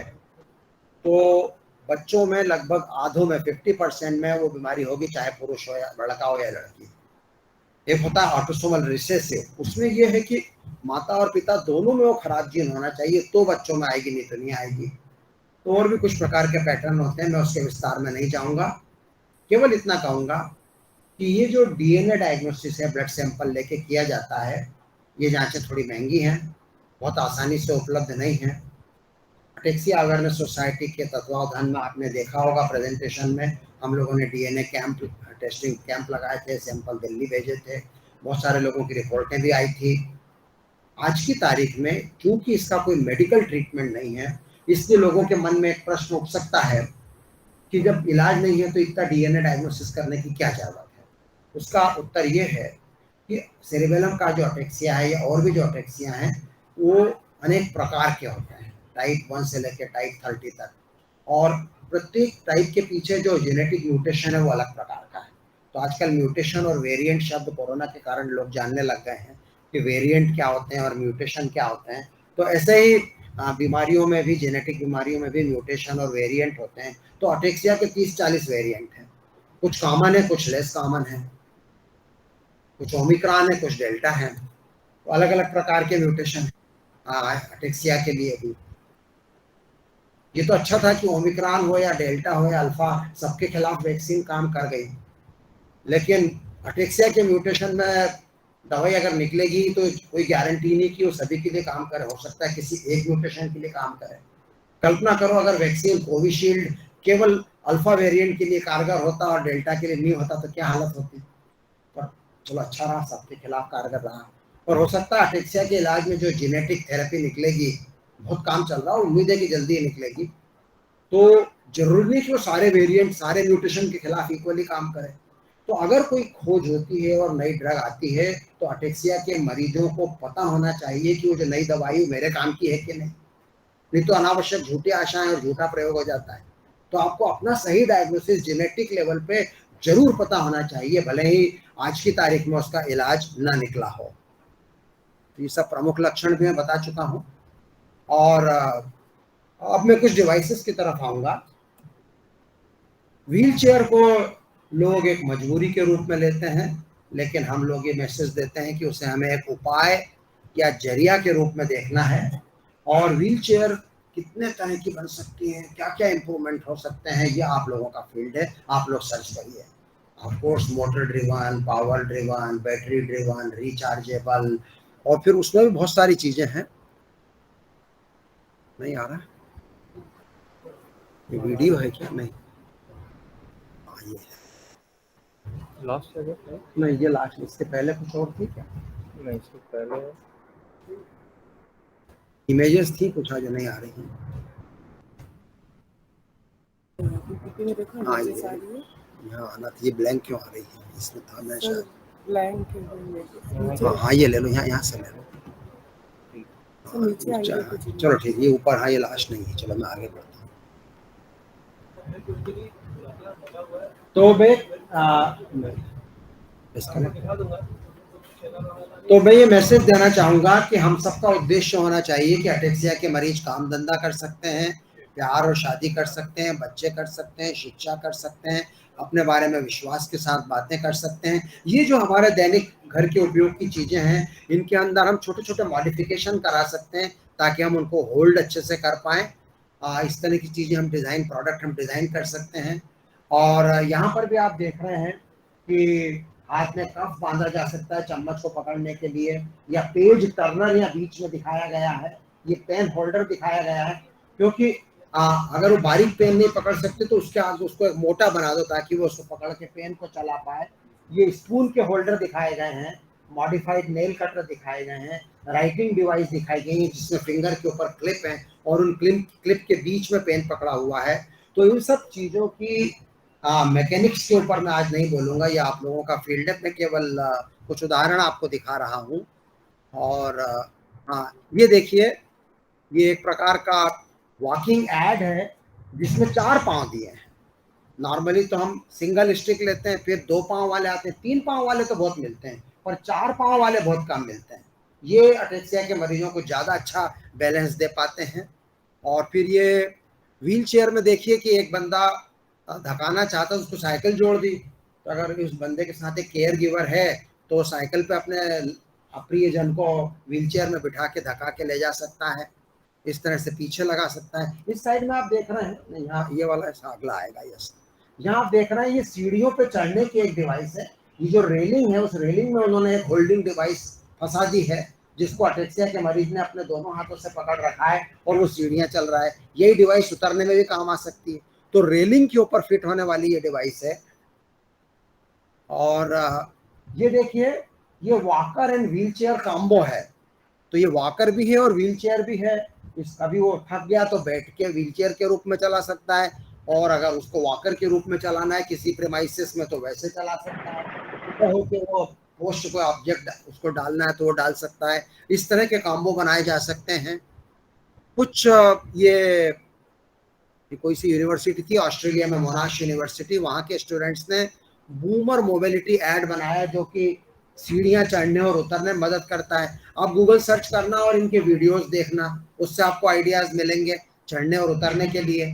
तो बच्चों में लगभग आधों में 50% में वो बीमारी होगी, चाहे पुरुष हो या लड़का हो या लड़की। एक होता है ऑटोसोमल रिसेसिव, उसमें ये है कि माता और पिता दोनों में वो खराब जीन होना चाहिए तो बच्चों में आएगी, नहीं तो नहीं आएगी। तो और भी कुछ प्रकार के पैटर्न होते हैं, मैं उसके विस्तार में नहीं जाऊंगा, केवल इतना कहूंगा कि ये जो डीएनए डायग्नोसिस है ब्लड सैंपल लेके किया जाता है, ये जांचें थोड़ी महंगी हैं, बहुत आसानी से उपलब्ध नहीं है। अटेक्सिया अवेयरनेस सोसाइटी के तत्वावधान में आपने देखा होगा प्रेजेंटेशन में हम लोगों ने डीएनए कैंप, टेस्टिंग कैंप लगाए थे, सैंपल दिल्ली भेजे थे, बहुत सारे लोगों की रिपोर्टें भी आई थी। आज की तारीख में क्योंकि इसका कोई मेडिकल ट्रीटमेंट नहीं है, इसलिए लोगों के मन में एक प्रश्न उठ सकता है कि जब इलाज नहीं है तो इतना डीएनए डायग्नोसिस करने की क्या जरूरत है। उसका उत्तर ये है कि सेरेबेलम का जो अटेक्सिया है या और भी जो अटेक्सिया हैं वो अनेक प्रकार के होते हैं, टाइप 1 से लेकर टाइप 30 तक, और प्रत्येक टाइप के पीछे जो जेनेटिक म्यूटेशन है वो अलग प्रकार का है। तो आजकल म्यूटेशन और वेरिएंट शब्द कोरोना के कारण लोग जानने लग गए हैं कि वेरिएंट क्या होते हैं और म्यूटेशन क्या होते हैं। तो ऐसे ही बीमारियों में भी, जेनेटिक बीमारियों में भी म्यूटेशन और वेरिएंट होते हैं। तो अटेक्सिया के 30-40 वेरिएंट हैं, कुछ कॉमन है, कुछ लेस कॉमन है, कुछ ओमिक्रॉन है, कुछ डेल्टा है, तो अलग अलग प्रकार के म्यूटेशन अटेक्सिया के लिए भी। ये तो अच्छा था कि ओमिक्रॉन हो या डेल्टा हो या अल्फा, सबके खिलाफ वैक्सीन काम कर गई, लेकिन अटेक्सिया के म्यूटेशन में दवाई अगर निकलेगी तो कोई गारंटी नहीं कि वो सभी के लिए काम करे, हो सकता है किसी एक म्यूटेशन के लिए काम करे। कल्पना करो अगर वैक्सीन कोविशील्ड केवल अल्फा वेरिएंट के लिए कारगर होता और डेल्टा के लिए नहीं होता तो क्या हालत होती। पर चलो अच्छा रहा, सबके खिलाफ कारगर रहा। और हो सकता है अटेक्सिया के इलाज में जो जेनेटिक थेरेपी निकलेगी, बहुत काम चल रहा है, उम्मीद है कि जल्दी ही निकलेगी, तो जरूरी नहीं कि वो सारे वेरिएंट सारे म्यूटेशन के खिलाफ इक्वली काम करे। तो अगर कोई खोज होती है और नई ड्रग आती है तो अटेक्सिया के मरीजों को पता होना चाहिए कि वो जो नई दवाई मेरे काम की है कि नहीं तो अनावश्यक झूठी आशाएं और झूठा प्रयोग हो जाता है। तो आपको अपना सही डायग्नोसिस जेनेटिक लेवल पे जरूर पता होना चाहिए, भले ही आज की तारीख में उसका इलाज ना निकला हो। तो ये सब प्रमुख लक्षण भी मैं बता चुका हूँ। और अब मैं कुछ डिवाइसेस की तरफ आऊंगा। व्हील चेयर को लोग एक मजबूरी के रूप में लेते हैं, लेकिन हम लोग ये मैसेज देते हैं कि उसे हमें एक उपाय या जरिया के रूप में देखना है। और व्हील चेयर कितने तरह की बन सकती है, क्या क्या इम्प्रूवमेंट हो सकते हैं, ये आप लोगों का फील्ड है, आप लोग सर्च करिए। Of course motor driven, power driven, battery driven, rechargeable, और फिर उसमें भी बहुत सारी चीजें हैं। नहीं आ रहा ये वीडियो है क्या? नहीं, ये लास्ट है नहीं, ये लास्ट, इसके पहले कुछ और थी क्या? नहीं, इससे पहले इमेजेस थी कुछ आज नहीं आ रही हैं। हाँ, यहाँ आना था, ये ब्लैंक क्यों आ रही है? इसमें था मैं शायद ब्लैंक। हाँ ये ले लो, यहाँ से ले लो। चलो ठीक, ये ऊपर, हाँ ये लास्ट नहीं है, चलो मैं आगे बढ़ता हूँ। तो मैं ये मैसेज देना चाहूँगा कि हम सबका उद्देश्य होना चाहिए कि अटेक्सिया के मरीज काम धंधा कर सकते हैं, प्यार और शादी कर सकते हैं, बच्चे कर सकते हैं, शिक्षा कर सकते हैं, अपने बारे में विश्वास के साथ बातें कर सकते हैं। ये जो हमारे दैनिक घर के उपयोग की चीज़ें हैं, इनके अंदर हम छोटे छोटे मॉडिफिकेशन करा सकते हैं ताकि हम उनको होल्ड अच्छे से कर पाएँ। इस तरह की चीज़ें हम प्रोडक्ट हम डिज़ाइन कर सकते हैं। और यहाँ पर भी आप देख रहे हैं कि हाथ में कफ बांधा जा सकता है चम्मच को पकड़ने के लिए, या पेज टर्नर या बीच में दिखाया गया है, ये पेन होल्डर दिखाया गया है, क्योंकि अगर वो बारीक पेन नहीं पकड़ सकते तो उसके आगे उसको एक मोटा बना दो ताकि वो उसको पकड़ के पेन को चला पाए। ये स्पून के होल्डर दिखाए गए हैं, मॉडिफाइड नेल कटर दिखाए गए हैं, राइटिंग डिवाइस दिखाई गई है जिसमें फिंगर के ऊपर क्लिप है और उन क्लिप के बीच में पेन पकड़ा हुआ है। तो इन सब चीज़ों की मैकेनिक्स के ऊपर मैं आज नहीं बोलूँगा, ये आप लोगों का फील्ड है, मैं केवल कुछ उदाहरण आपको दिखा रहा हूँ। और हाँ, ये देखिए, ये एक प्रकार का वॉकिंग एड है जिसमें 4 पाँव दिए हैं। नॉर्मली तो हम सिंगल स्टिक लेते हैं, फिर 2 पाँव वाले आते हैं, 3 पाँव वाले तो बहुत मिलते हैं, पर 4 पाँव वाले बहुत कम मिलते हैं। ये अटेक्सिया के मरीजों को ज़्यादा अच्छा बैलेंस दे पाते हैं। और फिर ये व्हील चेयर में देखिए कि एक बंदा धकाना चाहता है, उसको साइकिल जोड़ दी, तो अगर उस बंदे के साथ एक केयर गिवर है तो साइकिल पे अपने अप्रियजन को व्हील चेयर में बिठा के धका के ले जा सकता है, इस तरह से पीछे लगा सकता है। इस साइड में आप देख रहे हैं, यहाँ ये वाला ऐसा अगला आएगा, यस, यहाँ आप देख रहे हैं ये सीढ़ियों पे चढ़ने की एक डिवाइस है। ये जो रेलिंग है, उस रेलिंग में उन्होंने एक होल्डिंग डिवाइस फंसा दी है जिसको अटेक्सिया के मरीज ने अपने दोनों हाथों से पकड़ रखा है और वो सीढ़ियाँ चल रहा है। यही डिवाइस उतरने में भी काम आ सकती है। तो रेलिंग के ऊपर फिट होने वाली ये डिवाइस है। और ये देखिए, ये walker and wheel chair combo है। तो ये वॉकर भी है और व्हील चेयर भी है। इस कभी वो थक गया तो बैठ के व्हील चेयर के रूप में चला सकता है, और अगर उसको वॉकर के रूप में चलाना है किसी प्रेमाइसिस में तो वैसे चला सकता है। कहो कि वो पोस्ट को ऑब्जेक्ट उसको डालना है तो वो डाल सकता है। इस तरह के कॉम्बो बनाए जा सकते हैं। कुछ ये कोई सी यूनिवर्सिटी थी ऑस्ट्रेलिया में, मोनाश यूनिवर्सिटी, वहाँ के स्टूडेंट्स ने बूमर मोबिलिटी ऐड बनाया जो कि सीढ़ियाँ चढ़ने और उतरने में मदद करता है। आप गूगल सर्च करना और इनके वीडियोस देखना, उससे आपको आइडियाज मिलेंगे चढ़ने और उतरने के लिए।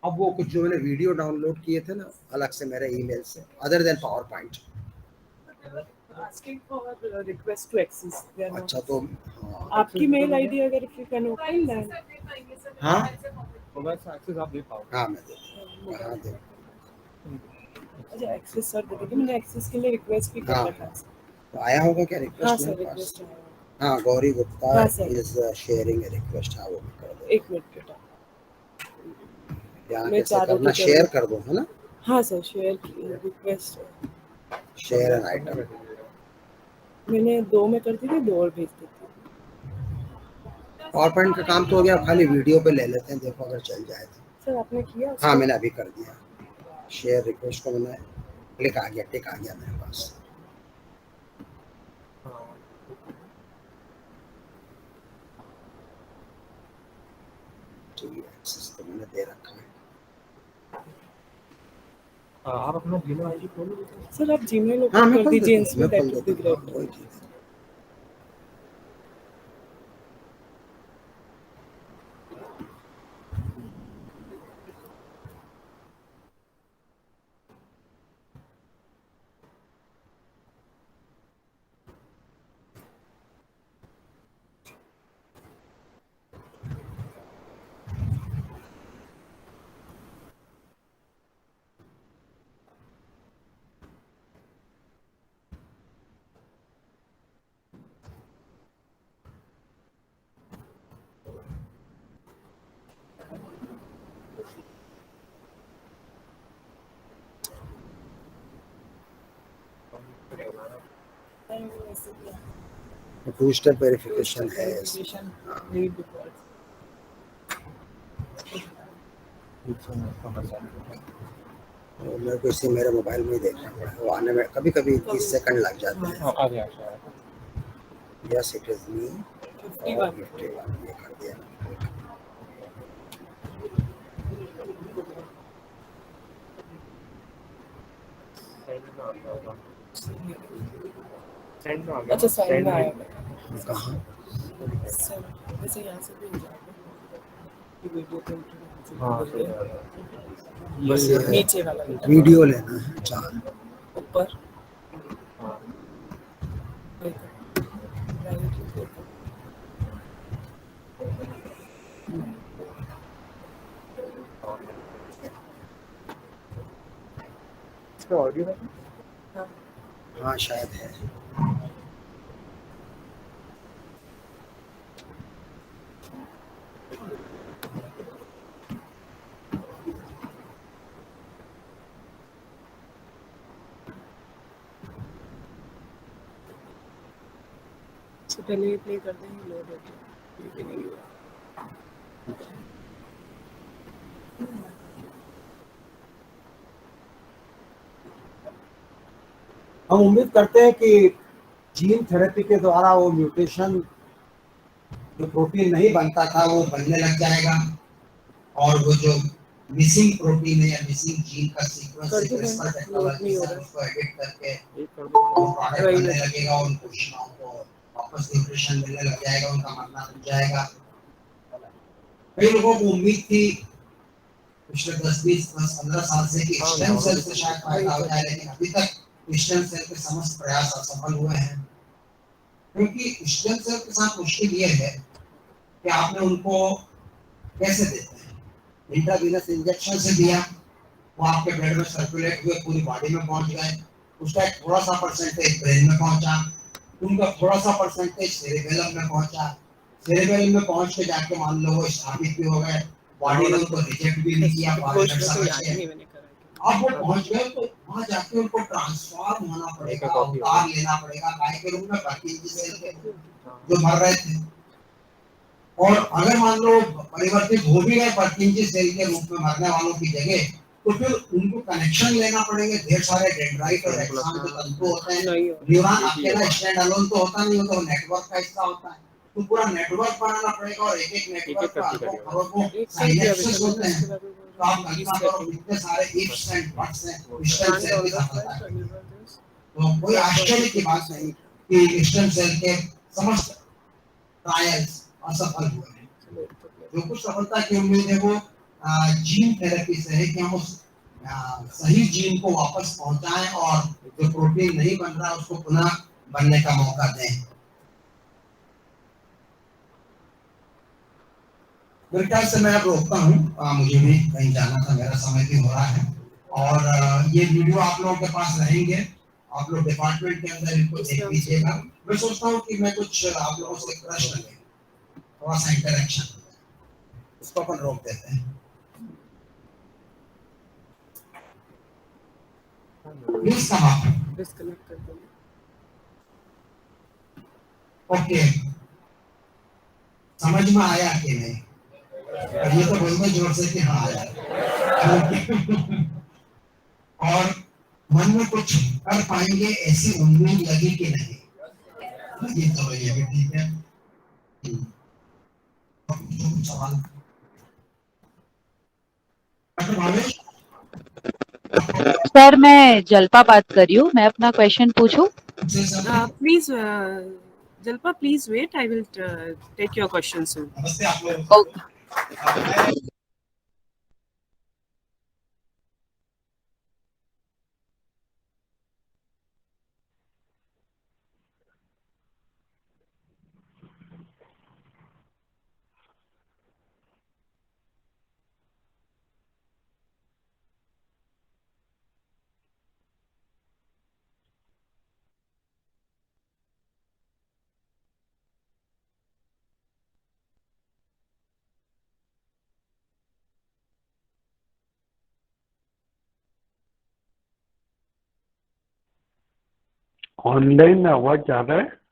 अब वो कुछ जो मैंने वीडियो डाउनलोड किए थे ना अलग से मेरे ईमेल से, other than power point. Asking for a request to access. They are not- अच्छा, तो आपकी मेल आईडी अगर if you can open then. हाँ मोबाइल से एक्सेस आप दे पाओगे? हाँ, मैं दे, हाँ दे। अच्छा, एक्सेस सर दे दीजिए, मैंने एक्सेस के लिए रिक्वेस्ट भी कर हाँ। रखा है। तो आया होगा क्या हाँ रिक्वेस्ट सर, मेरे पास? रिक्वेस्ट है। हाँ, गौरी गुप्ता हाँ, sir. Is sharing A request. हाँ, वो भी कर दो। 1 मिनट बेटा। यहाँ मैं कैसे चारों करना, की शेयर कर दो, है ना? हाँ sir, share request share an item. मैंने 2 में कर दी थी, 2 और भेज दी थी। पावर पॉइंट का काम तो हो गया, खाली वीडियो पे ले लेते हैं, देखो अगर चल जाए तो। सर आपने किया उसको? हाँ, मैंने अभी कर दिया। शेयर रिक्वेस्ट को मैंने क्लिक आ गया, टिक आ गया मेरे पास। ठीक है, एक्सेस तो मैंने दे रखा है। आप अपना जीमेल आईडी खोलो। सर आप जीमेल हाँ, ओपन मैं कर खोल दीजिए, देता हूँ, मैं इसमें खोल दैट देता वुड बी हूँ, ग्रेट। कोई चीज़। टू स्टेप वेरिफिकेशन है इसमें। तो मेरे को इसे मेरे मोबाइल में ही देखना पड़ा, वो आने में कभी कभी 30 सेकंड लग जाते हैं। आ गया sir. Yes, it is me. 51 ये कर दिया। सेंड में आ गया। अच्छा साइड में आया कहाँ? वैसे यहाँ से भी हो जाएगा वीडियो पे हाँ बस ये नीचे वाला वीडियो लेना है 4। ऊपर हाँ इसका ऑडियो है। हाँ शायद है। से पहले ये प्ले कर देंगे लोड होके ये भी नहीं हुआ हम उम्मीद करते हैं कि जीन थेरेपी के द्वारा वो म्यूटेशन जो प्रोटीन नहीं बनता था वो बनने लग जाएगा और वो जो मिसिंग प्रोटीन है या मिसिंग जीन का सीक्वेंस क्रिस्पर टेक्नोलॉजी से उसको एडिट करके वो प्रोडक्ट बनने लगेगा और कोशिकाओं को वापस न्यूट्रिशन मिलने लग जाएगा, उनका मरना रुक जाएगा। कई लोगों को उम्मीद थी पिछले 10-15 साल से कि स्टेम सेल से शायद फायदा हो जाए, लेकिन अभी तक स्टेम सेल के समस्त प्रयास असफल हुए हैं, क्योंकि स्टेम सेल के साथ मुश्किल ये है कि आपने उनको कैसे देते हैं। इंट्रावीनस इंजेक्शन से दिया, वो आपके ब्लड में सर्कुलेट हुए, पूरी बॉडी में पहुंच गए, उसका एक थोड़ा सा परसेंटेज ब्रेन में पहुंचा, उनका थोड़ा सा परसेंटेज सेरेबेलम में पहुंचा, सेरेबेलम में पहुंच के जाके मान लो वो स्थापित भी हो गए, बॉडी ने उनको रिजेक्ट भी नहीं किया, अब वो पहुंच गए तो वहां जाके उनको ट्रांसफॉर्म होना पड़ेगा, अवतार लेना पड़ेगा गाय के रूप में पर्किंसंस सेल के जो मर रहे थे। और अगर मान लो परिवर्तित हो भी गए पर्किंसंस सेल के रूप में मरने वालों की जगह, तो फिर उनको कनेक्शन लेना पड़ेंगे, ढेर सारे डेंड्राइट और एक्सॉन के तंतु होते हैं, न्यूरॉन अकेला स्टैंड अलोन तो होता नहीं, होता नेटवर्क का हिस्सा होता है, तो पूरा नेटवर्क बनाना पड़ेगा और एक एक नेटवर्क पर अरबों खरबों साइनेप्सेस होते हैं। तो आप कल्पना करो कितने सारे इफ्स एंड बट्स हैं स्टेम सेल की सफलता के लिए। तो कोई आश्चर्य की बात नहीं कि स्टेम सेल के समस्त ट्रायल्स असफल हुए हैं। जो कुछ सफलता की उम्मीद है वो जीन थेरेपी से है कि हम उस सही जीन को वापस पहुंचाएं और जो प्रोटीन नहीं बन रहा उसको पुनः बनने का मौका दें। मेरे ख्याल से मैं अब रोकता हूँ, मुझे भी कहीं जाना था, मेरा समय भी हो रहा है, और ये वीडियो आप लोगों के पास रहेंगे, आप लोग डिपार्टमेंट के अंदर इनको देख लीजिएगा। मैं सोचता हूँ कि मैं कुछ आप लोगों से प्रश्न ले, थोड़ा सा इंटरेक्शन, इसको अपन रोक देते हैं। Please come up. डिस्कनेक्ट कर देंगे। ओके, समझ में आया कि नहीं? और ये तो बोलते जोर से कि हाँ आया। और मन में कुछ कर पाएंगे ऐसी उम्मीद लगी कि नहीं? लगी तो ये भी ठीक है। सवाल डॉक्टर भावेश? सर मैं जल्पा बात कर रही हूँ, मैं अपना क्वेश्चन पूछूं? Please Jalpa please wait, I will take your question soon. नमस्ते आप लोग। ऑनलाइन आवाज जा रहा है?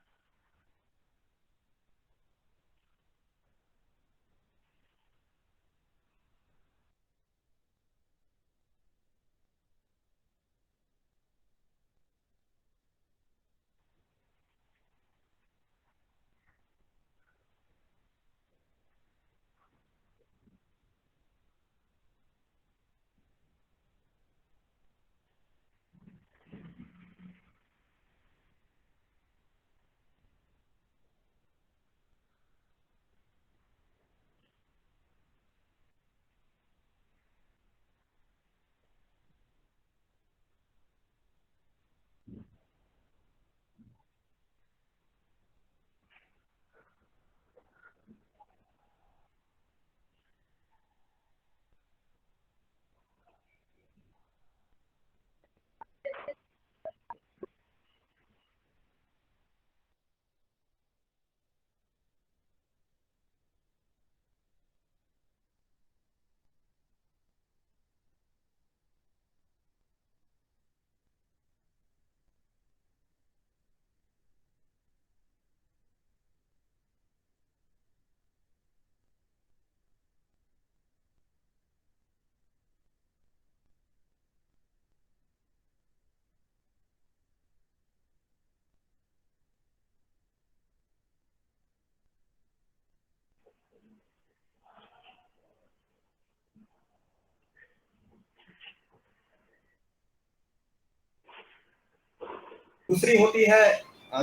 दूसरी होती है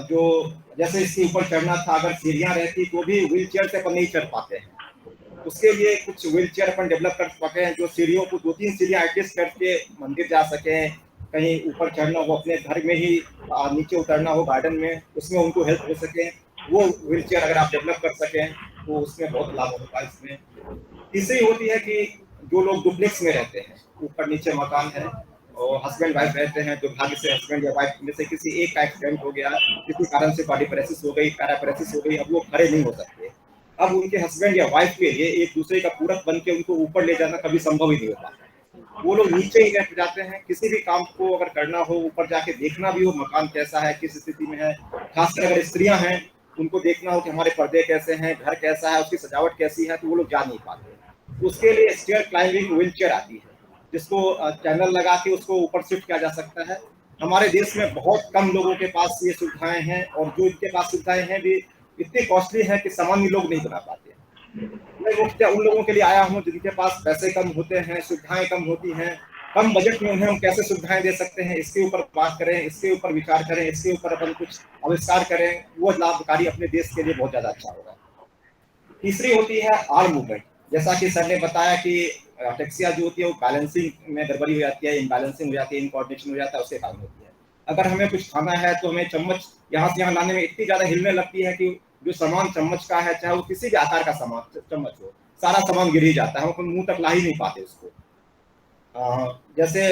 जो जैसे इसके ऊपर चढ़ना था, अगर सीढ़ियां रहती तो भी व्हील चेयर से अपन नहीं चढ़ पाते हैं, उसके लिए कुछ व्हील चेयर अपन डेवलप कर सके हैं जो सीढ़ियों को 2-3 सीढ़ियां एडजस्ट करके मंदिर जा सके, कहीं ऊपर चढ़ना हो, अपने घर में ही नीचे उतरना हो गार्डन में, उसमें उनको हेल्प हो सके, वो व्हील चेयर अगर आप डेवलप कर सकें तो उसमें बहुत लाभ होता है इसमें। तीसरी होती है कि जो लोग डुप्लेक्स में रहते हैं, ऊपर नीचे मकान है और हस्बैंड वाइफ रहते हैं, दुर्भाग्य से हस्बैंड या वाइफ में से किसी एक का एक्सीडेंट हो गया, किसी कारण से बॉडी पैरालिसिस हो गई, पैरालिसिस हो गई, अब वो खड़े नहीं हो सकते, अब उनके हस्बैंड या वाइफ के लिए एक दूसरे का पूरक बन के उनको ऊपर ले जाना कभी संभव ही नहीं होता, वो लोग नीचे ही बैठ जाते हैं। किसी भी काम को अगर करना हो, ऊपर जाके देखना भी हो मकान कैसा है, किस स्थिति में है, खासकर अगर स्त्रियां हैं उनको देखना हो कि हमारे पर्दे कैसे हैं, घर कैसा है, उसकी सजावट कैसी है, तो वो लोग जा नहीं पाते। उसके लिए स्टेयर क्लाइंबिंग व्हील चेयर आती है जिसको चैनल लगा के उसको ऊपर शिफ्ट किया जा सकता है। हमारे देश में बहुत कम लोगों के पास ये सुविधाएं हैं और जो इनके पास सुविधाएं हैं भी इतनी कॉस्टली है कि सामान्य लोग नहीं बना पाते। मैं वो उन लोगों के लिए आया हूँ जिनके पास पैसे कम होते हैं, सुविधाएं कम होती हैं, कम बजट में उन्हें हम कैसे सुविधाएं दे सकते हैं, इसके ऊपर बात करें, इसके ऊपर विचार करें, इसके ऊपर अपन कुछ आविष्कार करें, वो लाभकारी अपने देश के लिए बहुत ज्यादा अच्छा होगा। तीसरी होती है आर्म मूवमेंट। जैसा कि सर ने बताया कि अटेक्सिया जो होती है वो बैलेंसिंग में गड़बड़ी हो जाती है, इनबैलेंसिंग हो जाती है, इनकोऑर्डिनेशन हो जाता है, उसके कारण होती है। अगर हमें कुछ खाना है तो हमें चम्मच यहाँ से यहाँ लाने में इतनी ज्यादा हिलने लगती है कि जो सामान चम्मच का है, चाहे वो किसी भी आकार का सामान चम्मच हो, सारा सामान गिर ही जाता है, हम मुंह तक ला ही नहीं पाते उसको। जैसे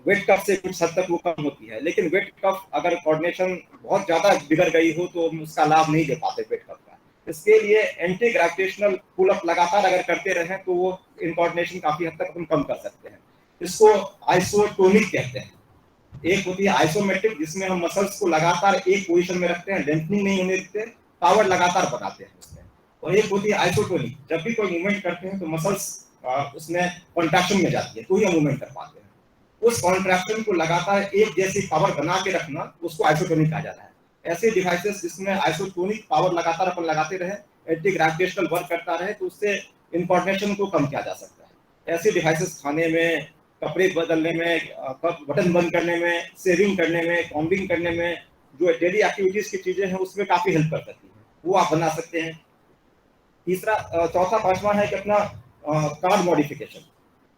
वेट कफ से कुछ हद तक वो कम होती है, लेकिन वेट कफ अगर कोऑर्डिनेशन बहुत ज्यादा बिगड़ गई हो तो हम उसका लाभ नहीं दे पाते वेट कफ का। इसके लिए एंटी ग्रेविटेशनल पुल अप लगातार अगर करते रहें तो वो इनकोऑर्डिनेशन काफी हद तक अपन कम कर सकते हैं। इसको आइसोटोनिक कहते हैं। एक होती है आइसोमेट्रिक जिसमें हम मसल्स को लगातार एक पोजीशन में रखते हैं, लेंथनिंग नहीं होने देते, पावर लगातार बनाते हैं उसमें। और एक होती है आइसोटोनिक, जब भी कोई मूवमेंट करते हैं तो मसल्स उसमें कॉन्ट्रैक्शन में जाती है तो ही हम मूवमेंट कर पाते हैं। उस कॉन्ट्रैक्शन को लगातार एक जैसी पावर बना के रखना उसको आइसोटोनिक कहा जाता है। ऐसे डिवाइसेस जिसमें आइसोटोनिक पावर लगातार अपन लगाते रहे, एंटी ग्रेविटेशनल वर्क करता रहे, तो उससे इनकोऑर्डिनेशन को कम किया जा सकता है। ऐसे डिवाइसेस खाने में, कपड़े बदलने में, बटन बंद करने में, सेविंग करने में, कॉम्बिंग करने में, जो डेली एक्टिविटीज की चीजें हैं उसमें काफी हेल्प कर सकती है, वो आप बना सकते हैं। चौथा पांचवा है कि अपना कार मॉडिफिकेशन।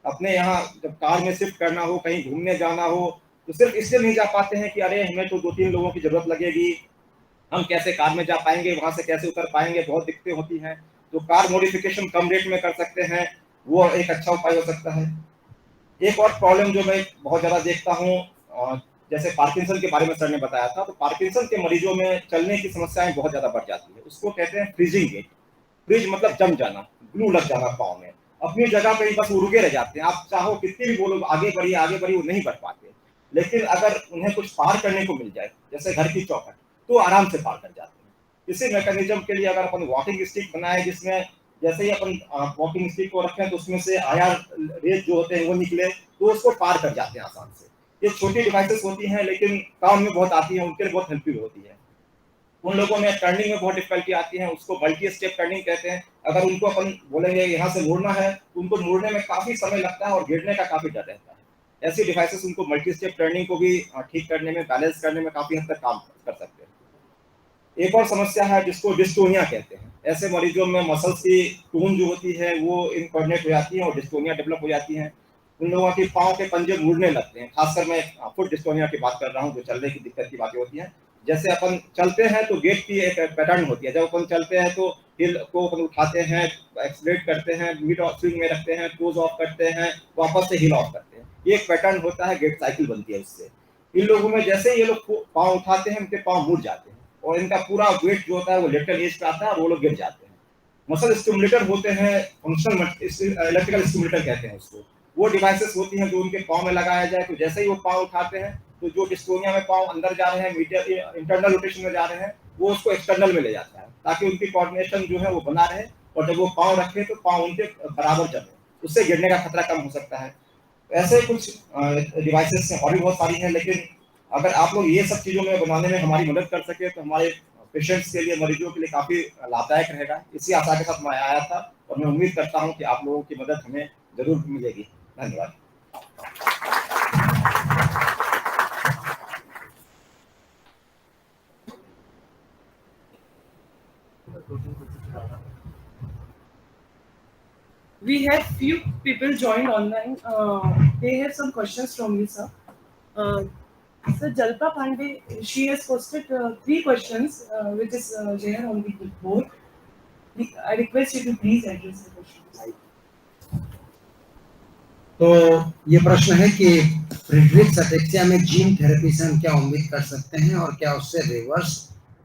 अपने यहाँ जब कार में शिफ्ट करना हो, कहीं घूमने जाना हो, तो सिर्फ इसलिए नहीं जा पाते हैं कि अरे हमें तो 2-3 लोगों की जरूरत लगेगी, हम कैसे कार में जा पाएंगे, वहां से कैसे उतर पाएंगे, बहुत दिक्कतें होती हैं। तो कार मॉडिफिकेशन कम रेट में कर सकते हैं, वो एक अच्छा उपाय हो सकता है। एक और प्रॉब्लम जो मैं बहुत ज्यादा देखता हूँ, जैसे पार्किंसन के बारे में सर ने बताया था, तो पार्किंसन के मरीजों में चलने की समस्याएं बहुत ज्यादा बढ़ जाती है। उसको कहते हैं फ्रीजिंग गेट। फ्रीज मतलब जम जाना, ग्लू लग जाना पाँव में, अपनी जगह पे ही बस रुके रह जाते हैं। आप चाहो कितनी भी बोलो आगे बढ़िए, वो नहीं बढ़ पाते। लेकिन अगर उन्हें कुछ पार करने को मिल जाए, जैसे घर की चौखट, तो आराम से पार कर जाते हैं। इसी मैकेनिज्म के लिए अगर अपन वॉकिंग स्टिक बनाए, जिसमें जैसे ही अपन वॉकिंग स्टिक को रखें तो उसमें से आयर रेस जो होते हैं वो निकले, तो उसको पार कर जाते हैं आसान से। ये छोटी डिवाइसेस होती हैं लेकिन काम में बहुत आती हैं, उनके लिए बहुत हेल्पफुल होती है। उन लोगों में टर्निंग में बहुत डिफिकल्टी आती है, उसको मल्टी स्टेप टर्निंग कहते हैं। अगर उनको अपन बोलेंगे यहाँ से मुड़ना है तो उनको मुड़ने में काफी समय लगता है और गिरने का काफी डर रहता है। ऐसी डिवाइसेस उनको मल्टी स्टेप टर्निंग को भी ठीक करने में, बैलेंस करने में काफी हद तक काम कर सकते हैं। एक और समस्या है जिसको डिस्टोनिया कहते हैं। ऐसे मरीजों में मसल्स की टोन जो होती है वो इनकोऑर्डिनेट हो जाती है और डिस्टोनिया डेवलप हो जाती है। उन लोगों के पाँव के पंजे मुड़ने लगते हैं, खासकर मैं फुट डिस्टोनिया की बात कर रहा हूँ, जो चलने की दिक्कत की बातें होती हैं। जैसे अपन चलते हैं तो गेट की एक पैटर्न होती है, जब अपन चलते हैं तो हिल को अपन उठाते हैं, एक्सलेट करते हैं, मिड ऑफ स्विंग में रखते हैं, टोज ऑफ करते हैं, वापस से हिल ऑफ करते हैं। ये एक पैटर्न होता है, गेट साइकिल बनती है उससे। इन लोगों में जैसे ये लोग पाँव उठाते हैं, उनके पाँव मुड़ जाते हैं और इनका पूरा वेट जो होता है वो लेटरल एज पे आता है और वो लोग गिर जाते हैं। मसल स्टिमुलेटर होते हैं, फंक्शनल इलेक्ट्रिकल स्टिमुलेटर कहते हैं उसको। वो डिवाइसेस होती हैं जो उनके पाँव में लगाया जाए, तो जैसे ही वो पाँव उठाते हैं तो जो डिस्टोनिया में पाँव अंदर जा रहे हैं, मीडियल इंटरनल रोटेशन में जा रहे हैं, वो उसको एक्सटर्नल में ले जाता है ताकि उनकी कोऑर्डिनेशन जो है वो बना रहे और जब वो पाँव रखे तो पाँव उनके बराबर चले, उससे गिरने का खतरा कम हो सकता है। ऐसे कुछ डिवाइसेस और भी बहुत सारी हैं, लेकिन अगर आप लोग ये सब चीज़ों में बनाने में हमारी मदद कर सके तो हमारे पेशेंट्स के लिए, मरीजों के लिए काफ़ी लाभदायक रहेगा। इसी आशा के साथ मैं आया था और मैं उम्मीद करता हूँ कि आप लोगों की मदद हमें जरूर मिलेगी। धन्यवाद। We have few people joined online. They have some questions from me, sir. Sir Jalpa Pandey, she has posted 3 questions, which is there on the board. I request you to please address the questions. तो ये प्रश्न है कि फ्रिडरिक्स ataxia में gene therapy से हम क्या उम्मीद कर सकते हैं और क्या उससे रिवर्स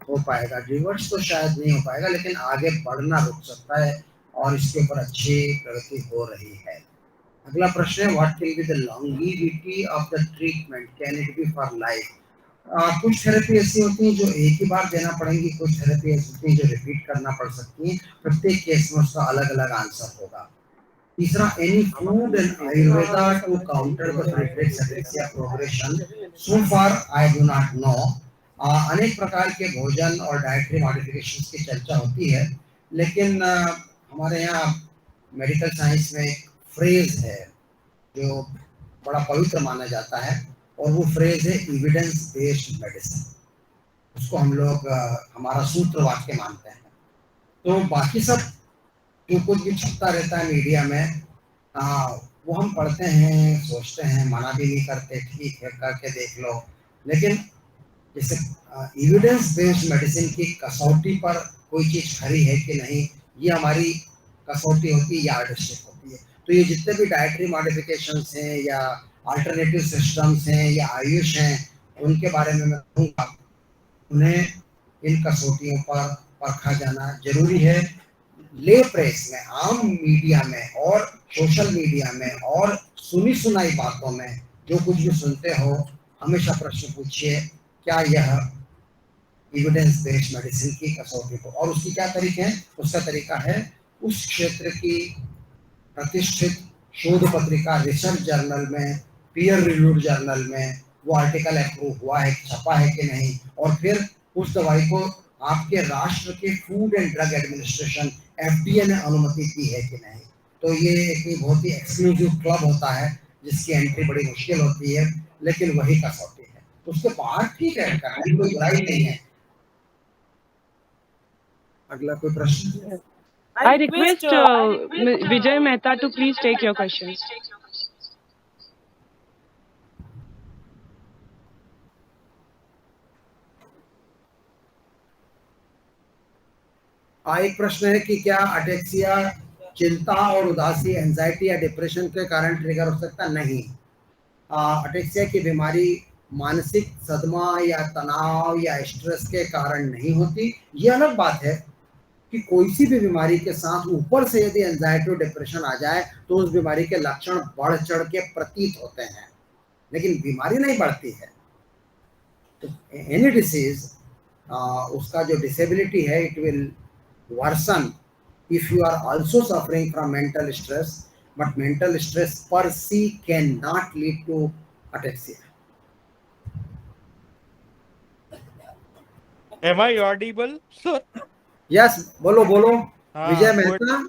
हो पाएगा? रिवर्स तो शायद नहीं हो पाएगा, लेकिन आगे बढ़ना रुक सकता है और इसके ऊपर अच्छी प्रगति हो रही है। अगला प्रश्न है, what will be the longevity of the treatment, can it be for life? कुछ थेरेपी ऐसी होती हैं जो एक ही बार देना पड़ेंगी, कुछ थेरेपी ऐसी होती हैं जो रिपीट करना पड़ सकती हैं। प्रत्येक केस में उसका अलग अलग आंसर होगा। तीसरा, any food in Ayurveda to counter the Friedreich's ataxia progression? So far I do not know. अनेक प्रकार के भोजन और डाइटरी मॉडिफिकेशंस की चर्चा होती है, लेकिन हमारे यहाँ मेडिकल साइंस में एक फ्रेज है जो बड़ा पवित्र माना जाता है, और वो फ्रेज है एविडेंस बेस्ड मेडिसिन। उसको हम लोग हमारा सूत्र वाक्य मानते हैं। तो बाकी सब जो कुछ भी छपता रहता है मीडिया में, वो हम पढ़ते हैं, सोचते हैं, मना भी नहीं करते, ठीक है करके देख लो, लेकिन जैसे एविडेंस बेस्ड मेडिसिन की कसौटी पर कोई चीज़ खरी है कि नहीं, ये हमारी कसौटी होती है, यार्डस्टिक होती है। तो ये जितने भी डाइटरी मॉडिफिकेशंस हैं या अल्टरनेटिव सिस्टम्स हैं या आयुष हैं, उनके बारे में मैं कहूँगा उन्हें इन कसौटियों पर परखा जाना जरूरी है। ले प्रेस में, आम मीडिया में और सोशल मीडिया में और सुनी सुनाई बातों में जो कुछ भी सुनते हो, हमेशा प्रश्न पूछिए, क्या यह एविडेंस बेस्ड मेडिसिन की कसौटी को? और उसकी क्या तरीके हैं? उसका तरीका है उस क्षेत्र की प्रतिष्ठित शोध पत्रिका, रिसर्च जर्नल में, पीयर रिव्यूड जर्नल में वो आर्टिकल अप्रूव हुआ है, छपा है कि नहीं, और फिर उस दवाई को आपके राष्ट्र के food and drug administration FDA ने अनुमति दी है कि नहीं। तो ये एक बहुत ही एक्सक्लूसिव क्लब होता है जिसकी एंट्री बड़ी मुश्किल होती है, लेकिन वही कसौटी है। उसके बाहर ठीक है, कोई बुराई नहीं है। अगला कोई प्रश्न? I request Vijay Mehta to please take your questions. एक प्रश्न है कि क्या अटेक्सिया चिंता और उदासी, एंजाइटी या डिप्रेशन के कारण ट्रिगर हो सकता? नहीं। अटेक्सिया की बीमारी मानसिक सदमा या तनाव या स्ट्रेस के कारण नहीं होती। ये अलग बात है कि कोई सी भी बीमारी के साथ ऊपर से यदि एंजाइटी और डिप्रेशन आ जाए तो उस बीमारी के लक्षण बढ़ चढ़ के प्रतीत होते हैं, लेकिन बीमारी नहीं बढ़ती है। तो एनी डिसीज, उसका जो डिसेबिलिटी है, it will worsen if you are also suffering from mental stress, but mental stress per se cannot lead to ataxia. Am I audible, sir? Yes, bolo Vijay Mehta.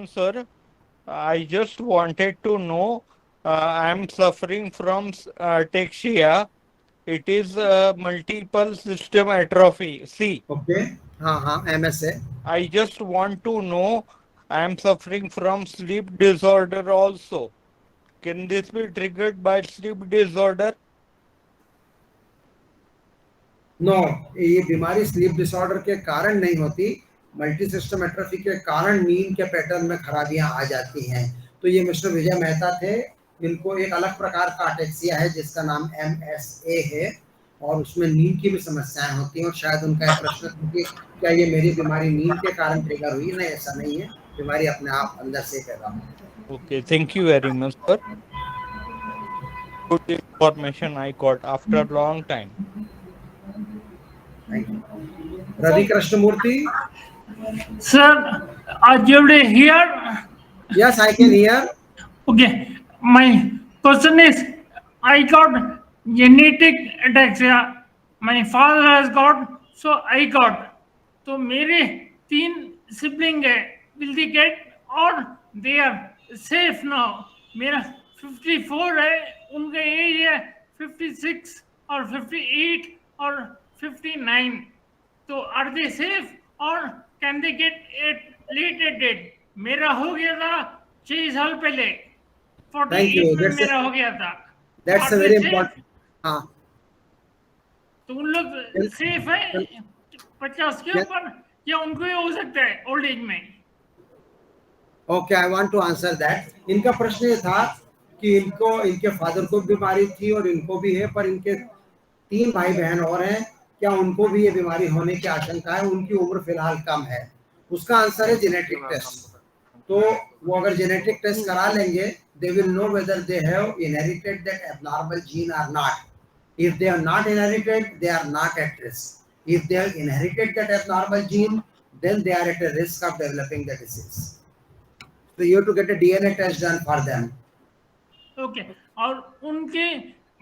Sir, I just wanted to know, I am suffering from ataxia. It is multiple system atrophy. C. Okay. हाँ MS है। I just want to know, I am suffering from sleep disorder also. Can this be triggered by sleep disorder? No, ये बीमारी sleep disorder के कारण नहीं होती। Multi system atrophy के कारण नींद के पैटर्न में खराबियां आ जाती हैं। तो ये मिस्टर विजय मेहता थे, इनको एक अलग प्रकार का अटेक्सिया है जिसका नाम MSA है, और उसमें नींद की भी समस्याएं होती हैं। और शायद उनका एक प्रश्न था कि क्या ये मेरी बीमारी नींद के कारण ट्रिगर हुई? नहीं, ऐसा नहीं है, बीमारी अपने आप अंदर से पैदा होती है। Okay, thank you very much, sir. Good information I got after a long time. Thank you. Ravi Krishnamurthy. Sir, are you here? Yes, I can hear. Okay, my question is, I got genetic ataxia. My father has got, so I got. तो मेरे 3 sibling है, will they get or they are safe now? मेरा 54 है, उनका as है 56 और 58 और 59. तो are they safe or can they get it later date? मेरा हो गया था 6 साल पहले Thank you. 48 में मेरा हो गया था। That's a और very जैसे important. हाँ. तो उन लोग सेफ है 50 के ऊपर या उनको ये हो सकता है ओल्ड एज में? Okay, I want to answer that. इनका प्रश्न ये था कि इनको इनके फादर को बीमारी थी और इनको भी है, पर इनके 3 भाई बहन और हैं, क्या उनको भी ये बीमारी होने की आशंका है? उनकी उम्र फिलहाल कम है। उसका आंसर है जेनेटिक टेस्ट। तो वो अगर जेनेटिक टेस्ट करा लेंगे, they will know whether they have inherited that abnormal gene or not. If they have not inherited, they are not at risk. If they have inherited that abnormal gene, then they are at a risk of developing the disease. So you have to get a DNA test done for them. Okay. और उनके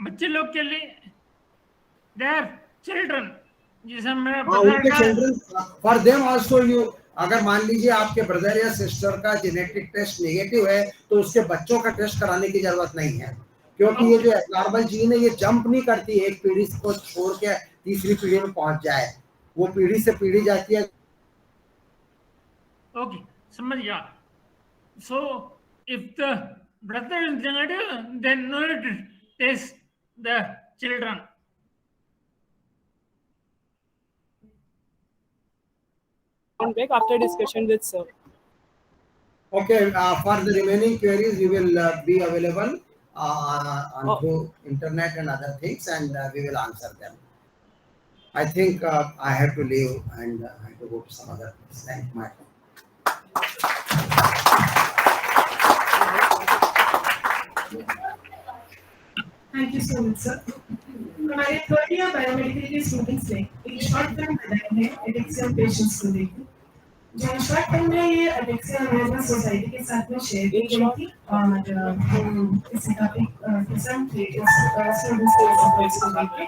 बच्चे लोग के लिए their children जिसे मैं उनके children for them also you अगर मान लीजिए आपके ब्रदर या सिस्टर का जेनेटिक टेस्ट नेगेटिव है तो उसके बच्चों का टेस्ट कराने की जरूरत नहीं है, क्योंकि ये जो एब्नॉर्मल जीन है ये जंप नहीं करती है, एक पीढ़ी को छोड़ के तीसरी पीढ़ी में पहुंच जाए, वो पीढ़ी से पीढ़ी जाती है। ओके, समझ गया। So if the brother is negative then no test the children. Back after discussion with sir. Okay, for the remaining queries we will be available on through internet and other things, and we will answer them. I think I have to leave and I have to go to some other place. Thank you. Thank you so much, sir. हमारे third year biomedical के students ने एक short film बनाई है एडेक्सिया patients को लेकर। जो short film है ये एडेक्सिया अवेयरनेस सोसाइटी के साथ में शेयर की गई थी और इसी काफी किस्म थे स्टूडेंट्स के सपोर्ट्स को लेकर।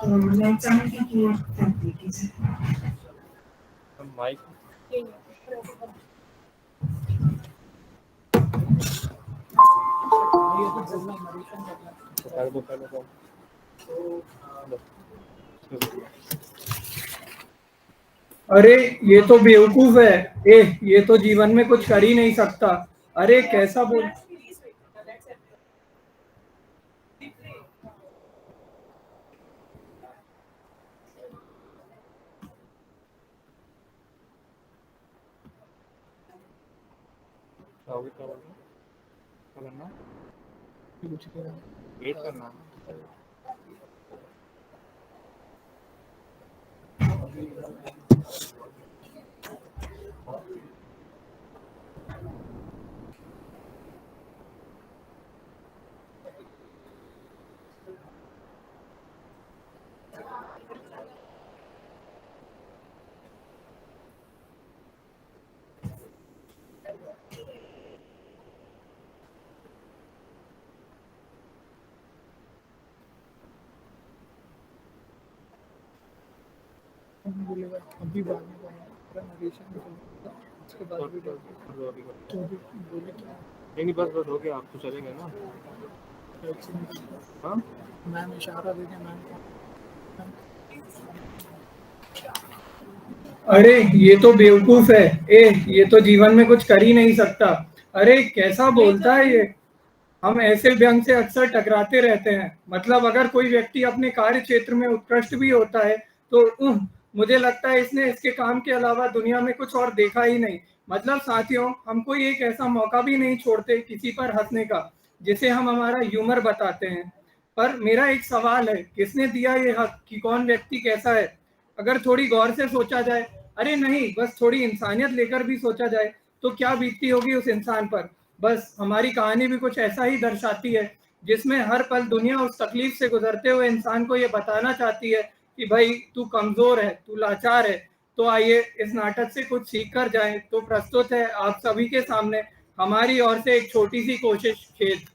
तो मैं चाहूंगी कि ये फिल्म देखी जाए। माइक अरे ये तो बेवकूफ है, ये तो जीवन में कुछ कर ही नहीं सकता। अरे कैसा बोल वेट करना। बोलेगा अभी बाद में नरेशन उसके बाद नहीं बस हो गया, आप तो चलेंगे ना। हाँ मैम इशारा देंगे मैम। अरे ये तो बेवकूफ है, ये तो जीवन में कुछ कर ही नहीं सकता। अरे कैसा बोलता है ये। हम ऐसे व्यंग से अक्सर टकराते रहते हैं। मतलब अगर कोई व्यक्ति अपने कार्य क्षेत्र में उत्कृष्ट भी होता है तो मुझे लगता है इसने इसके काम के अलावा दुनिया में कुछ और देखा ही नहीं। मतलब साथियों, हम कोई एक ऐसा मौका भी नहीं छोड़ते किसी पर हंसने का जिसे हम हमारा ह्यूमर बताते हैं। पर मेरा एक सवाल है, किसने दिया ये हक कि कौन व्यक्ति कैसा है? अगर थोड़ी गौर से सोचा जाए, अरे नहीं बस थोड़ी इंसानियत लेकर भी सोचा जाए तो क्या बीतती होगी उस इंसान पर। बस हमारी कहानी भी कुछ ऐसा ही दर्शाती है, जिसमें हर पल दुनिया उस तकलीफ से गुजरते हुए इंसान को ये बताना चाहती है कि भाई तू कमजोर है, तू लाचार है। तो आइए इस नाटक से कुछ सीख कर जाए। तो प्रस्तुत है आप सभी के सामने हमारी ओर से एक छोटी सी कोशिश, खेद।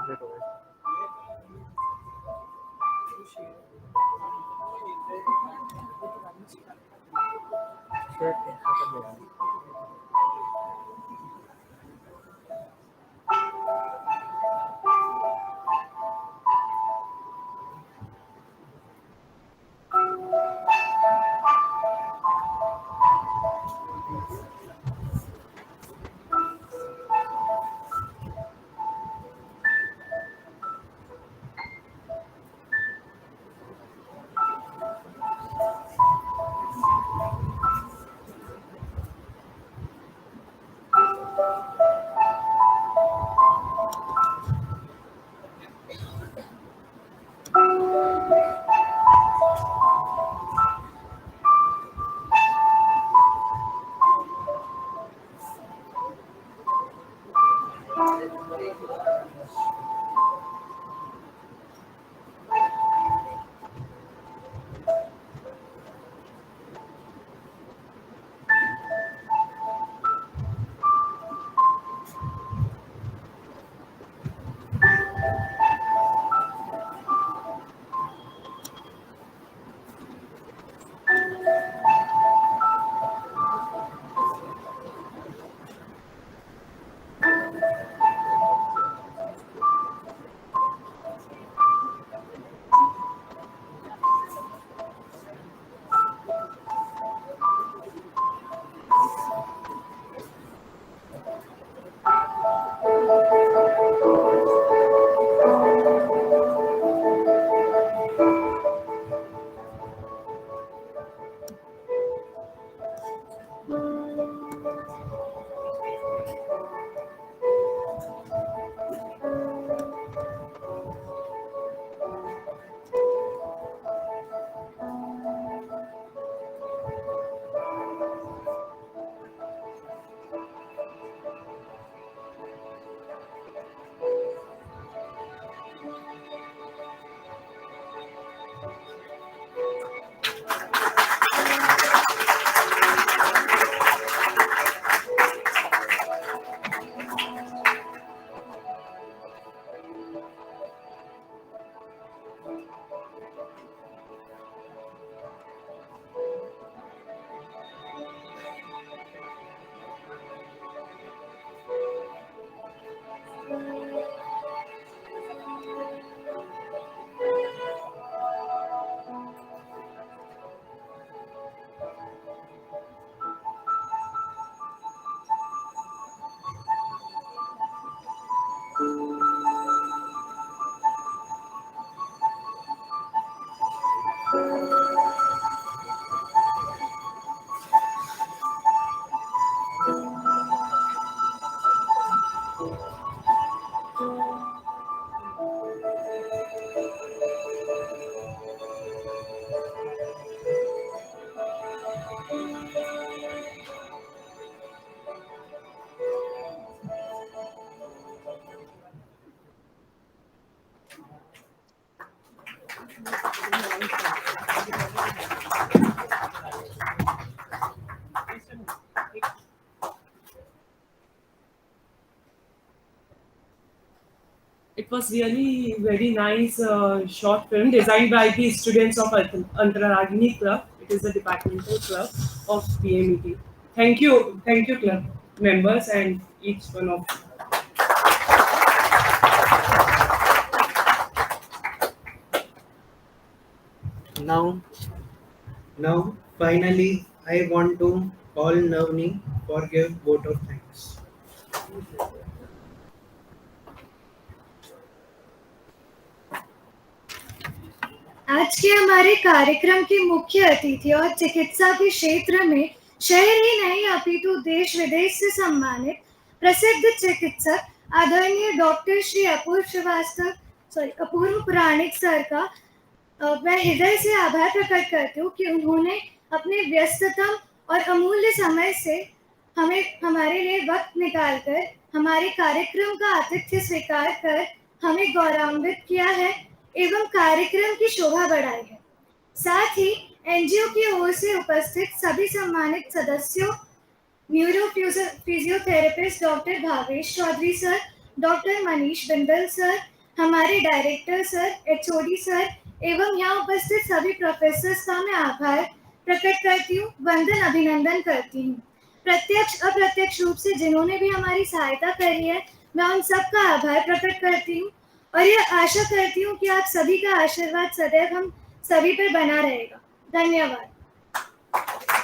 कंप्लीट हो गए। It was really very nice short film designed by the students of Antaragni Club. It is the departmental club of BMET. Thank you club members and each one of you. Now, finally, I want to call Navni for give vote of thanks. आज के हमारे कार्यक्रम की मुख्य अतिथि और चिकित्सा के क्षेत्र में शहर ही नहीं अपितु देश विदेश से सम्मानित प्रसिद्ध चिकित्सक आदरणीय डॉक्टर श्री अपूर्व पुराणिक सर का मैं हृदय से आभार प्रकट करती हूँ कि उन्होंने अपने व्यस्ततम और अमूल्य समय से हमारे लिए वक्त निकालकर हमारे कार्यक्रम का आतिथ्य स्वीकार कर हमें गौरवान्वित किया है एवं कार्यक्रम की शोभा बढ़ाई है। साथ ही एनजीओ की ओर से उपस्थित सभी सम्मानित सदस्यों, neuro physiotherapist doctor Bhavesh Chaudhary sir, doctor Manish Bindal sir, हमारे डायरेक्टर सर, एचओडी सर एवं यहाँ उपस्थित सभी प्रोफेसर्स का मैं आभार प्रकट करती हूँ, वंदन अभिनंदन करती हूँ। प्रत्यक्ष अप्रत्यक्ष रूप से जिन्होंने भी हमारी सहायता करी है, मैं उन सबका आभार प्रकट करती हूँ और यह आशा करती हूँ कि आप सभी का आशीर्वाद सदैव हम सभी पर बना रहेगा। धन्यवाद।